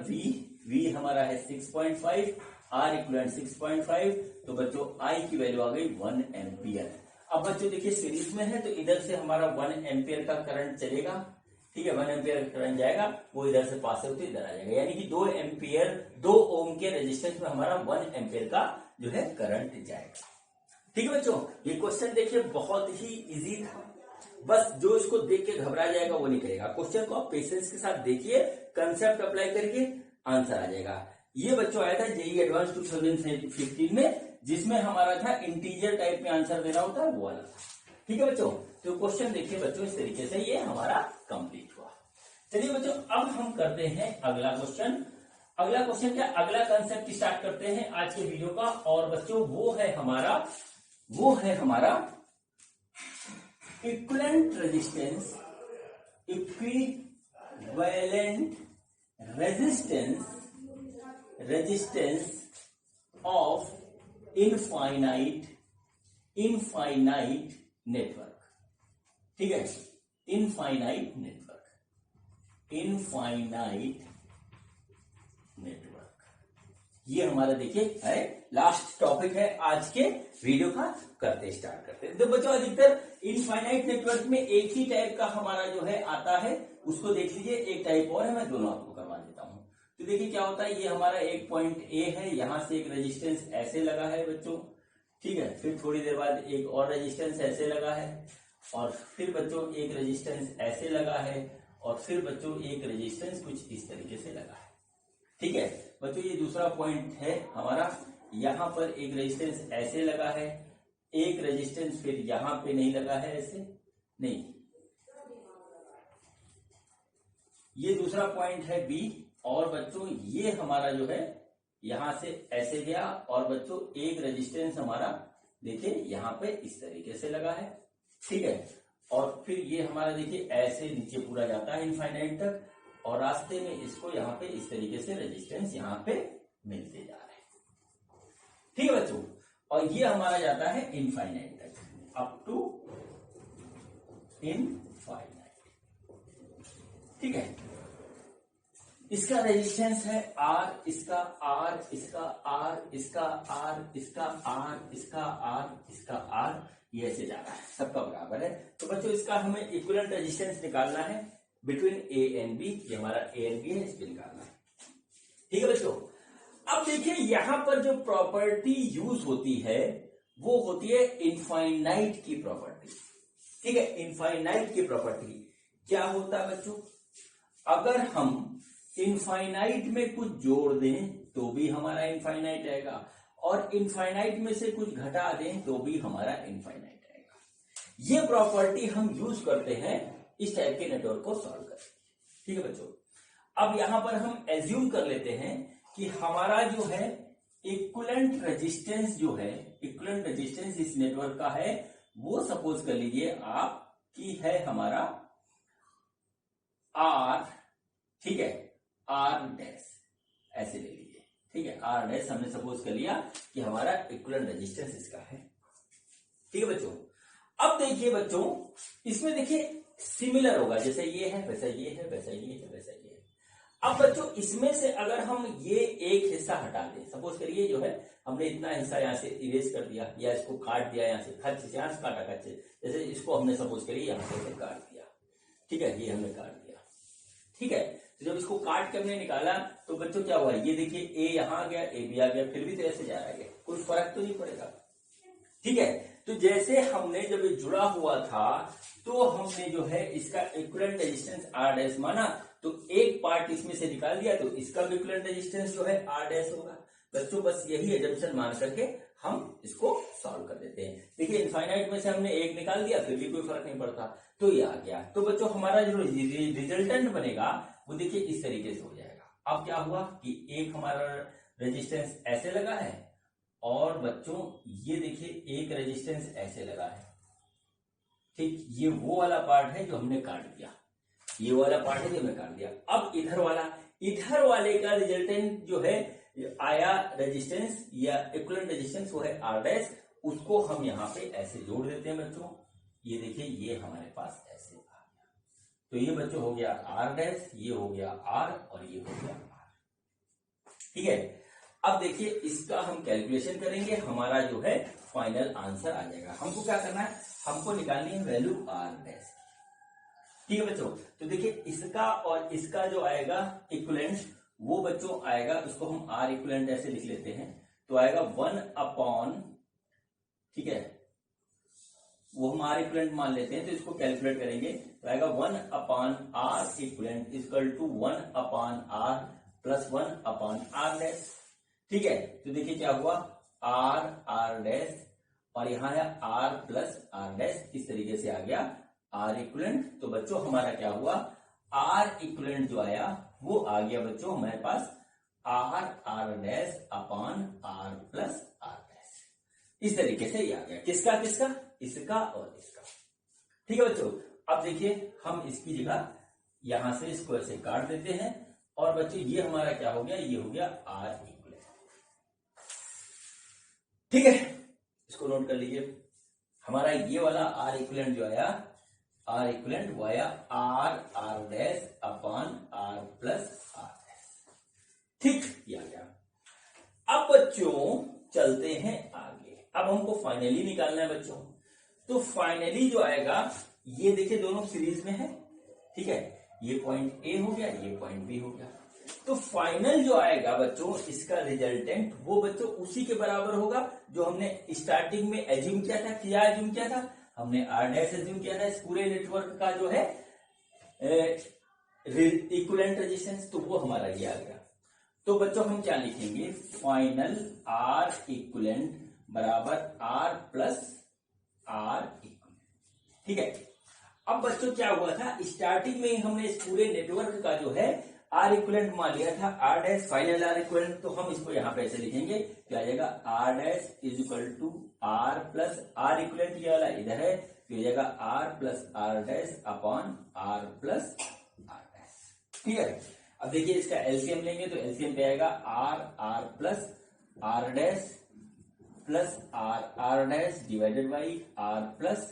[SPEAKER 1] V हमारा है 6.5, R इक्विवेलेंट 6.5, तो बच्चों I की वैल्यू आ गई 1 एम्पियर। अब बच्चों देखिए सीरीज में है तो इधर से हमारा 1 एम्पियर का करंट चलेगा। ठीक है, 1 एम्पियर का करंट जाएगा, वो इधर से पास होते इधर आ जाएगा, यानी कि 2 एम्पियर 2 ओम के रेजिस्टेंस में हमारा 1 एम्पियर का जो है करंट जाएगा। ठीक है बच्चों, ये क्वेश्चन देखिए बहुत ही इजी था, बस जो इसको देख के घबरा जाएगा वो नहीं करेगा। क्वेश्चन को आप पेशेंस के साथ देखिए, कंसेप्ट अप्लाई करके आंसर आ जाएगा। ये बच्चों आया था जेईई एडवांस 2015 में, जिसमें हमारा था इंटीजर टाइप में आंसर देना होता है वो वाला था। ठीक है बच्चों, तो क्वेश्चन देखिए बच्चों इस तरीके से ये हमारा कंप्लीट हुआ। चलिए बच्चों अब हम करते हैं अगला क्वेश्चन। अगला क्वेश्चन क्या, अगला कंसेप्ट स्टार्ट करते हैं आज के वीडियो का, और बच्चों वो है हमारा equivalent resistance, equivalent resistance of infinite network. ठीक है, इनफाइनाइट नेटवर्क, ये हमारा देखिए है लास्ट टॉपिक है आज के वीडियो का। स्टार्ट करते हैं। तो बच्चों अधिकतर इनफाइनाइट नेटवर्क में एक ही टाइप का हमारा जो है आता है, उसको देख लीजिए। एक टाइप और है, मैं दोनों आपको करवा देता हूं। तो देखिए क्या होता है, ये हमारा एक पॉइंट ए है, यहां से एक रेजिस्टेंस ऐसे लगा है बच्चों। ठीक है, फिर थोड़ी देर बाद एक और रेजिस्टेंस ऐसे लगा है, और फिर बच्चों एक रेजिस्टेंस ऐसे लगा है, और फिर बच्चों एक रेजिस्टेंस कुछ इस तरीके से लगा है। ठीक है बच्चों, ये दूसरा पॉइंट है हमारा, यहां पर एक रेजिस्टेंस ऐसे लगा है, एक रेजिस्टेंस फिर यहां पे नहीं लगा है, ऐसे नहीं। ये दूसरा पॉइंट है बी, और बच्चों ये हमारा जो है यहां से ऐसे गया, और बच्चों एक रेजिस्टेंस हमारा देखिए यहां पे इस तरीके से लगा है। ठीक है, और फिर ये हमारा देखिए ऐसे नीचे पूरा जाता है इनफाइनाइट तक, और रास्ते में इसको यहां पे इस तरीके से रेजिस्टेंस यहां पे मिलते जा रहे हैं। ठीक है बच्चों, और ये हमारा जाता है इनफाइनाइट तक, अप टू इनफाइनाइट। ठीक है, इसका रेजिस्टेंस है आर, इसका आर, इसका आर, इसका आर, इसका आर, इसका आर, इसका आर, ये ऐसे जा रहा है, सबका बराबर है। तो बच्चों इसका हमें इक्विवेलेंट रेजिस्टेंस निकालना है बिटवीन ए एंड बी, ये हमारा ए एंड बी है, इसको निकालना है। ठीक है बच्चों, अब देखिए यहां पर जो प्रॉपर्टी यूज होती है वो होती है इनफाइनाइट की प्रॉपर्टी। ठीक है, इनफाइनाइट की प्रॉपर्टी क्या होता है बच्चों, अगर हम इनफाइनाइट में कुछ जोड़ दें तो भी हमारा इनफाइनाइट आएगा, और इनफाइनाइट में से कुछ घटा दें तो भी हमारा इनफाइनाइट आएगा। ये प्रॉपर्टी हम यूज करते हैं इस टाइप के नेटवर्क को सॉल्व करने। ठीक है बच्चों, अब यहां पर हम एज्यूम कर लेते हैं कि हमारा जो है इक्विवेलेंट रेजिस्टेंस जो है, इक्विवेलेंट रेजिस्टेंस इस नेटवर्क का है, वो सपोज कर लीजिए आप कि है हमारा आर। ठीक है, आर डैश ऐसे ले लीजिए। ठीक है, आर डैश हमने सपोज कर लिया कि हमारा इक्विवेलेंट रेजिस्टेंस इसका है। ठीक है बच्चों, अब देखिए बच्चों इसमें देखिए सिमिलर होगा, जैसे ये है वैसा ये है, वैसा ये है, वैसा ये है। अब बच्चों इसमें से अगर हम ये एक हिस्सा हटा दें, सपोज करिए जो है हमने इतना हिस्सा यहां से इरेज कर दिया, या इसको काट दिया, यहां से खर्च यहां से काटा खर्च, जैसे इसको हमने सपोज करिए यहां से काट दिया। ठीक है, ये हमने काट दिया। ठीक है, तो जब इसको काट के हमने निकाला तो बच्चों क्या हुआ, ये देखिए ए यहां आ गया, ए भी आ गया, फिर भी तो ऐसे जा रहा है, कोई फर्क तो नहीं पड़ेगा। ठीक है, तो जैसे हमने जब ये जुड़ा हुआ था तो हमने जो है इसका इक्विवेलेंट रेजिस्टेंस आर डैश माना, तो एक पार्ट इसमें से निकाल दिया, तो इसका भी इक्विवेलेंट रेजिस्टेंस जो है आर डैश होगा। बच्चों बस यही एजम्पशन मान करके हम इसको सॉल्व कर देते हैं। देखिए इनफाइनाइट में से हमने एक निकाल दिया, फिर भी कोई फर्क नहीं पड़ता, तो ये आ गया। तो बच्चों हमारा जो रिजल्टेंट बनेगा वो देखिए इस तरीके से हो जाएगा। अब क्या हुआ कि एक हमारा रेजिस्टेंस ऐसे लगा है और बच्चों ये देखिए एक रेजिस्टेंस ऐसे लगा है। ठीक, ये वो वाला पार्ट है जो हमने काट दिया, ये वाला पार्ट है जो हमने काट दिया। अब इधर वाले का रिजल्टेंट जो है आया रेजिस्टेंस या इक्विवेलेंट रेजिस्टेंस, वो है आर डैश, उसको हम यहाँ पे ऐसे जोड़ देते हैं बच्चों। ये देखिए ये हमारे पास ऐसे आ गया, तो ये बच्चों हो गया आर डैश, ये हो गया आर और ये हो गया आर। ठीक है, अब देखिए इसका हम कैलकुलेशन करेंगे, हमारा जो है फाइनल आंसर आ जाएगा। हमको क्या करना है, हमको निकालनी है वैल्यू आर डैश। ठीक है बच्चों, तो देखिए इसका और इसका जो आएगा इक्विवेलेंट, वो बच्चों आएगा, उसको हम आर इक्विवेलेंट ऐसे लिख लेते हैं, तो आएगा 1/, ठीक है, वो हम आर इक्विवेलेंट मान लेते हैं, तो इसको कैलकुलेट करेंगे तो आएगा 1/r equivalent equal to 1/r plus 1/r dash. ठीक है, तो देखिए क्या हुआ, r डैश और यहां है r प्लस r डैश, इस तरीके से आ गया आर इक्विवेलेंट। तो बच्चों हमारा क्या हुआ, आर इक्विवेलेंट जो आया वो आ गया बच्चों हमारे पास R dash upon R plus R dash. इस तरीके से ये आ गया, किसका किसका, इसका और इसका। ठीक है बच्चों, अब देखिए हम इसकी जगह यहां से इसको ऐसे काट देते हैं और बच्चों ये हमारा क्या हो गया, ये हो गया आर इक्विवेलेंट। ठीक है, इसको नोट कर लीजिए, हमारा ये वाला आर इक्विवेलेंट जो आया, आर इक्विवेलेंट वो आया R dash upon R plus R dash. ठीक, ये आ गया। अब बच्चों चलते हैं आगे, अब हमको फाइनली निकालना है बच्चों। तो फाइनली जो आएगा, ये देखिए दोनों सीरीज में है, ठीक है, ये पॉइंट ए हो गया, ये पॉइंट बी हो गया। तो फाइनल जो आएगा बच्चों इसका रिजल्टेंट, वो बच्चों उसी के बराबर होगा जो हमने स्टार्टिंग में एज्यूम किया था। क्या एज्यूम किया था हमने, आर डैश एज्यूम किया था इस पूरे नेटवर्क का जो है इक्विवेलेंट रेजिस्टेंस, तो वो हमारा ये आ गया। तो बच्चों हम क्या लिखेंगे, फाइनल आर इक्विवेलेंट बराबर आर प्लस आर इक्विवेलेंट। ठीक है, अब बच्चों क्या हुआ था, स्टार्टिंग में हमने इस पूरे नेटवर्क का जो है आर इक्विवेलेंट मान लिया था R dash, final R equivalent, तो हम इसको यहां पे ऐसे लिखेंगे, क्या आ जाएगा, R dash is equal to R plus R equivalent, ये वाला इधर है, तो हो जाएगा R plus R dash upon R plus R dash. ठीक है, अब देखिए इसका एलसीएम लेंगे, तो एलसीएम पे आएगा R plus R dash plus R dash divided by R plus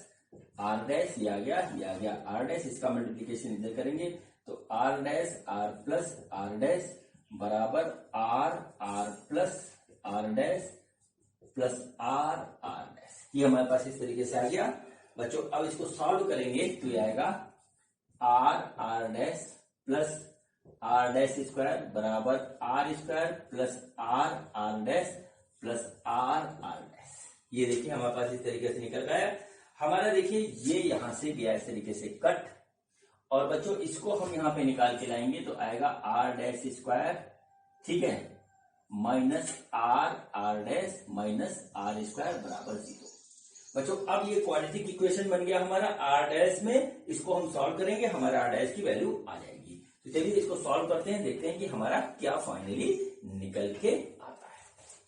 [SPEAKER 1] R dash, ये आ गया आर डैश, इसका मल्टीप्लीकेशन इधर करेंगे तो R dash R plus R dash बराबर R plus R dash plus R dash. ये हमारे पास इस तरीके से आ गया बच्चों। अब इसको सॉल्व करेंगे तो ये आएगा R dash plus R dash square बराबर R square plus R dash plus R dash. ये देखिए हमारे पास इस तरीके से निकल गया हमारा। देखिए ये यहां से गया इस तरीके से कट, और बच्चों इसको हम यहां पे निकाल के लाएंगे तो आएगा आर डैश स्क्वायर, ठीक है, minus R dash minus R square बराबर 0। बच्चों अब ये क्वाड्रेटिक इक्वेशन बन गया हमारा आर डैश में, इसको हम सॉल्व करेंगे, हमारा आर डैश की वैल्यू आ जाएगी। तो चलिए इसको सॉल्व करते हैं, देखते हैं कि हमारा क्या फाइनली निकल के आता है।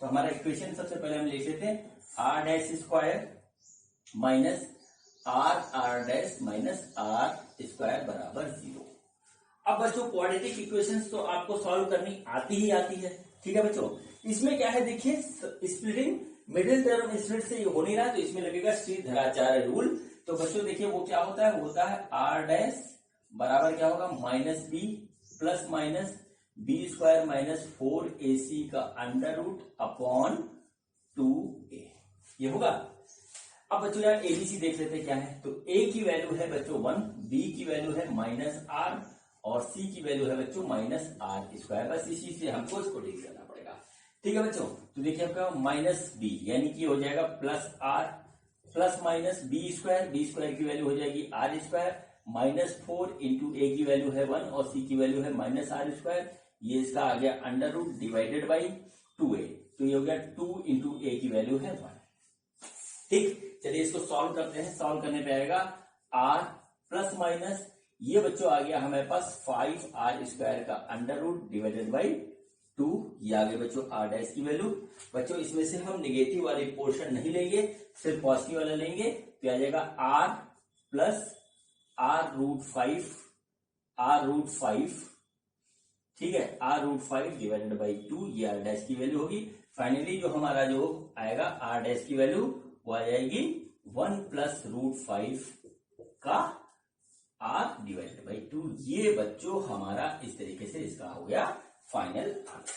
[SPEAKER 1] तो हमारा इक्वेशन सबसे पहले हम लिख लेते हैं R dash square minus R dash minus R square बराबर 0। अब बच्चों क्वाड्रेटिक इक्वेशंस तो आपको सॉल्व करनी आती ही आती है, ठीक है बच्चों। इसमें क्या है, देखिए स्प्लिटिंग मिडिल टर्म स्प्लिट से हो नहीं रहा, तो इसमें लगेगा श्रीधराचार्य रूल। तो बच्चों देखिए वो क्या होता है आर डैश बराबर क्या होगा minus B plus minus B square minus 4ac का अंडर रूट अपॉन 2a, ये होगा। अब बच्चों यहाँ एबीसी देख लेते हैं क्या है। तो ए की वैल्यू है बच्चों 1, बी की वैल्यू है -r और सी की वैल्यू है बच्चों -r²। बस इसी से हमको इसको डील करना पड़ेगा। ठीक है बच्चों, तो देखिए आपका -b यानी कि हो जाएगा +r प्लस माइनस b² की वैल्यू हो जाएगी r², -4 इंटू ए की वैल्यू है 1 और सी की वैल्यू है -r²। ये इसका आ गया under root divided by 2a, तो ये हो गया 2 इंटू ए की वैल्यू है 1। ठीक, चलिए इसको सॉल्व करते हैं। सॉल्व करने पे आएगा r प्लस माइनस ये बच्चों आ गया हमारे पास 5r² का अंडर रूट डिवाइडेड बाई 2, ये आ गए बच्चों r' की वैल्यू। बच्चों इसमें से हम नेगेटिव वाले पोर्शन नहीं लेंगे, सिर्फ पॉजिटिव वाला लेंगे, तो आ जाएगा r प्लस r√5, ठीक है, r√5 डिवाइडेड बाई 2, ये r' की वैल्यू होगी। फाइनली जो हमारा जो आएगा r' की वैल्यू वो आ जाएगी 1 प्लस √5 का r डिवाइडेड बाई 2। ये बच्चों हमारा इस तरीके से इसका हो गया फाइनल आंसर।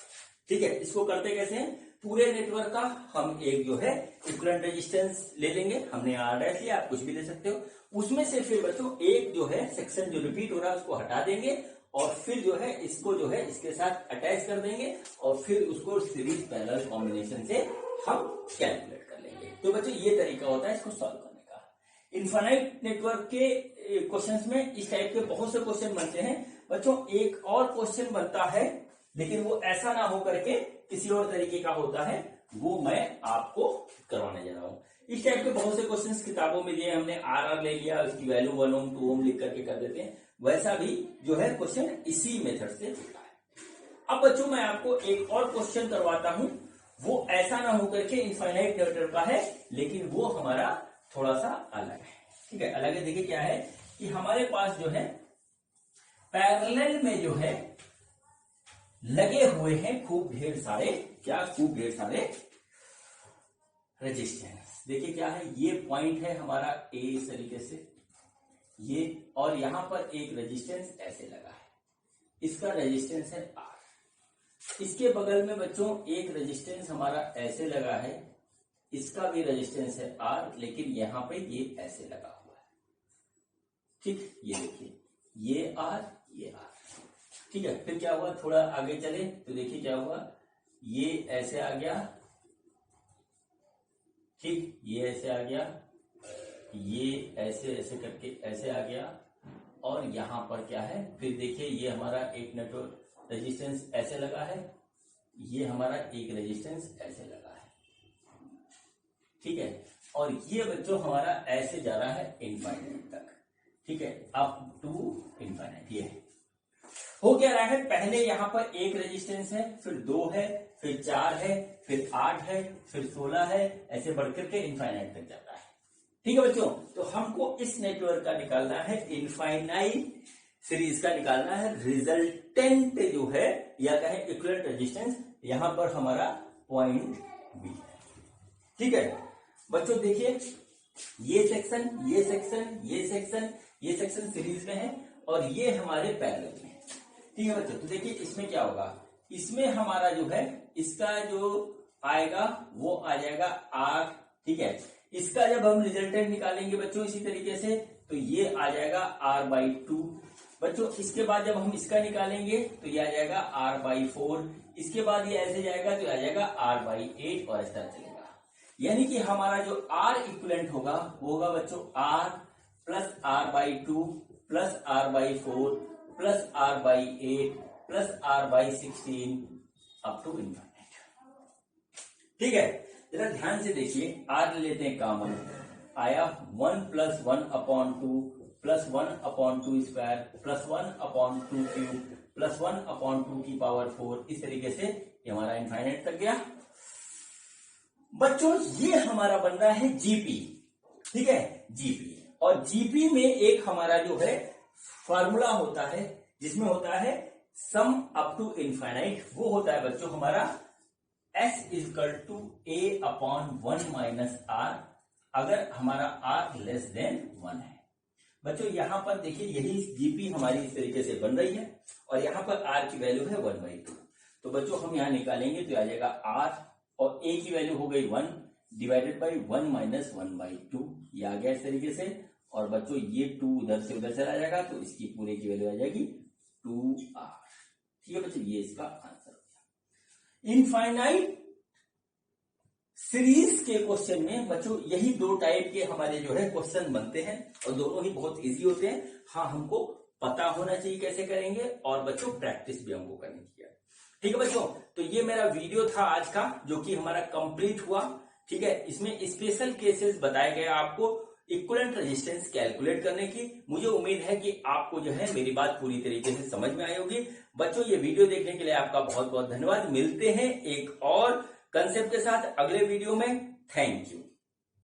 [SPEAKER 1] ठीक है, इसको करते कैसे हैं, पूरे नेटवर्क का हम एक जो है इक्विवेलेंट रेजिस्टेंस ले लेंगे। हमने r' लिया, आप कुछ भी ले सकते हो। उसमें से फिर बच्चों एक जो है सेक्शन जो रिपीट हो रहा है उसको हटा देंगे और फिर जो है इसको जो है इसके साथ अटैच कर देंगे और फिर उसको सीरीज पैरेलल कॉम्बिनेशन से हम कैलकुलेट कर लेंगे। तो बच्चों ये तरीका होता है इसको सॉल्व करने का। इनफाइनाइट नेटवर्क के क्वेश्चंस में इस टाइप के बहुत से क्वेश्चन बनते हैं। बच्चों एक और क्वेश्चन बनता है, लेकिन वो ऐसा ना हो करके किसी और तरीके का होता है, वो मैं आपको करवाने जा रहा हूं। इस टाइप के बहुत से क्वेश्चंस किताबों में दिए, हमने आर ले लिया, उसकी वैल्यू 1 ओम 2 ओम लिख करके कर देते हैं। वैसा भी जो है क्वेश्चन इसी मेथड से होता है। अब बच्चों मैं आपको एक और क्वेश्चन करवाता हूं, वो ऐसा ना हो करके इनफाइनाइट नेटवर्क का है, लेकिन वो हमारा थोड़ा सा अलग है। ठीक है, अलग है। देखिए क्या है कि हमारे पास जो है पैरेलल में जो है लगे हुए हैं खूब ढेर सारे रेजिस्टेंस। देखिए क्या है, ये पॉइंट है हमारा ए इस तरीके से, ये, और यहां पर एक रेजिस्टेंस ऐसे लगा है, इसका रेजिस्टेंस है R। इसके बगल में बच्चों एक रेजिस्टेंस हमारा ऐसे लगा है, इसका भी रेजिस्टेंस है R, लेकिन यहां पे ये ऐसे लगा हुआ है। ठीक, ये देखिए, ये R, ये R। ठीक है, फिर क्या हुआ, थोड़ा आगे चले तो देखिए क्या हुआ, ये ऐसे आ गया, ठीक, ये ऐसे आ गया, ये ऐसे ऐसे करके ऐसे आ गया, और यहां पर क्या है, फिर देखिए ये हमारा एक नेटवर्क रेजिस्टेंस ऐसे लगा है, ये हमारा एक रेजिस्टेंस ऐसे लगा है। ठीक है, और ये बच्चों हमारा ऐसे जा रहा है इनफाइनाइट तक। ठीक है, अप टू इनफाइनाइट। ये हो क्या रहा है, पहले यहां पर एक रेजिस्टेंस है, फिर 2 है, फिर 4 है, फिर 8 है, फिर 16 है, ऐसे बढ़कर के इनफाइनाइट तक जाता है। ठीक है बच्चों, तो हमको इस नेटवर्क का निकालना है इनफाइनाइट सीरीज का निकालना है रिजल्टेंट जो है, या कहें इक्विवेलेंट रेजिस्टेंस, यहां पर हमारा पॉइंट बी है। ठीक है बच्चों, देखिए ये सेक्शन, ये सेक्शन, ये सेक्शन, ये सेक्शन सीरीज में है और ये हमारे पैरेलल में। ठीक है बच्चों, तो देखिए इसमें क्या होगा, इसमें हमारा जो है इसका जो आएगा वो आ जाएगा R। ठीक है, इसका जब हम रिजल्टेंट निकालेंगे बच्चों इसी तरीके से, तो ये आ जाएगा R/2। बच्चों इसके बाद जब हम इसका निकालेंगे तो ये आ जाएगा R/4। इसके बाद ये ऐसे जाएगा तो आ जाएगा R/8 और इस तरह चलेगा। यानी कि हमारा जो R इक्विवेलेंट होगा वो होगा बच्चों R plus R/2 plus R/4 plus R/8 plus R/16 up to infinite. ठीक है, जरा ध्यान से देखिए, R लेते हैं कॉमन, आया 1 plus 1/2 plus 1/2 square plus 1/2 cube plus 1/2 की पावर 4, इस तरीके से ये हमारा इनफाइनाइट तक गया। बच्चों ये हमारा बन रहा है जीपी। ठीक है, जीपी, और जीपी में एक हमारा जो है फॉर्मूला होता है जिसमें होता है सम अप टू इनफाइनाइट। वो होता है बच्चों हमारा S = A/1 माइनस R, अगर हमारा R लेस देन 1 है। बच्चों यहां पर देखिए यही जीपी हमारी इस तरीके से बन रही है और यहां पर R की वैल्यू है 1/2। तो बच्चों हम यहां निकालेंगे तो आ जाएगा R, और A की वैल्यू हो गई 1, डिवाइडेड बाई 1 माइनस 1/2, ये आ गया इस तरीके से। और बच्चों ये 2 उधर से उधर चला जाएगा तो इसकी पूरे की वैल्यू आ जाएगी 2r। ठीक है बच्चों, ये इसका आंसर हो गया। इनफाइनाइट सीरीज के क्वेश्चन में बच्चों यही 2 टाइप के हमारे जो है क्वेश्चन बनते हैं और दोनों ही बहुत इजी होते हैं। हाँ, हमको पता होना चाहिए कैसे करेंगे और बच्चों प्रैक्टिस भी हमको करनी चाहिए। ठीक है बच्चों, तो ये मेरा वीडियो था आज का जो कि हमारा कंप्लीट हुआ। ठीक है, इसमें स्पेशल केसेस बताए गए आपको इक्विवेलेंट रेजिस्टेंस कैलकुलेट करने की। मुझे उम्मीद है कि आपको जो है मेरी बात पूरी तरीके से समझ में आई होगी। बच्चों ये वीडियो देखने के लिए आपका बहुत बहुत धन्यवाद। मिलते हैं एक और कंसेप्ट के साथ अगले वीडियो में। Thank you.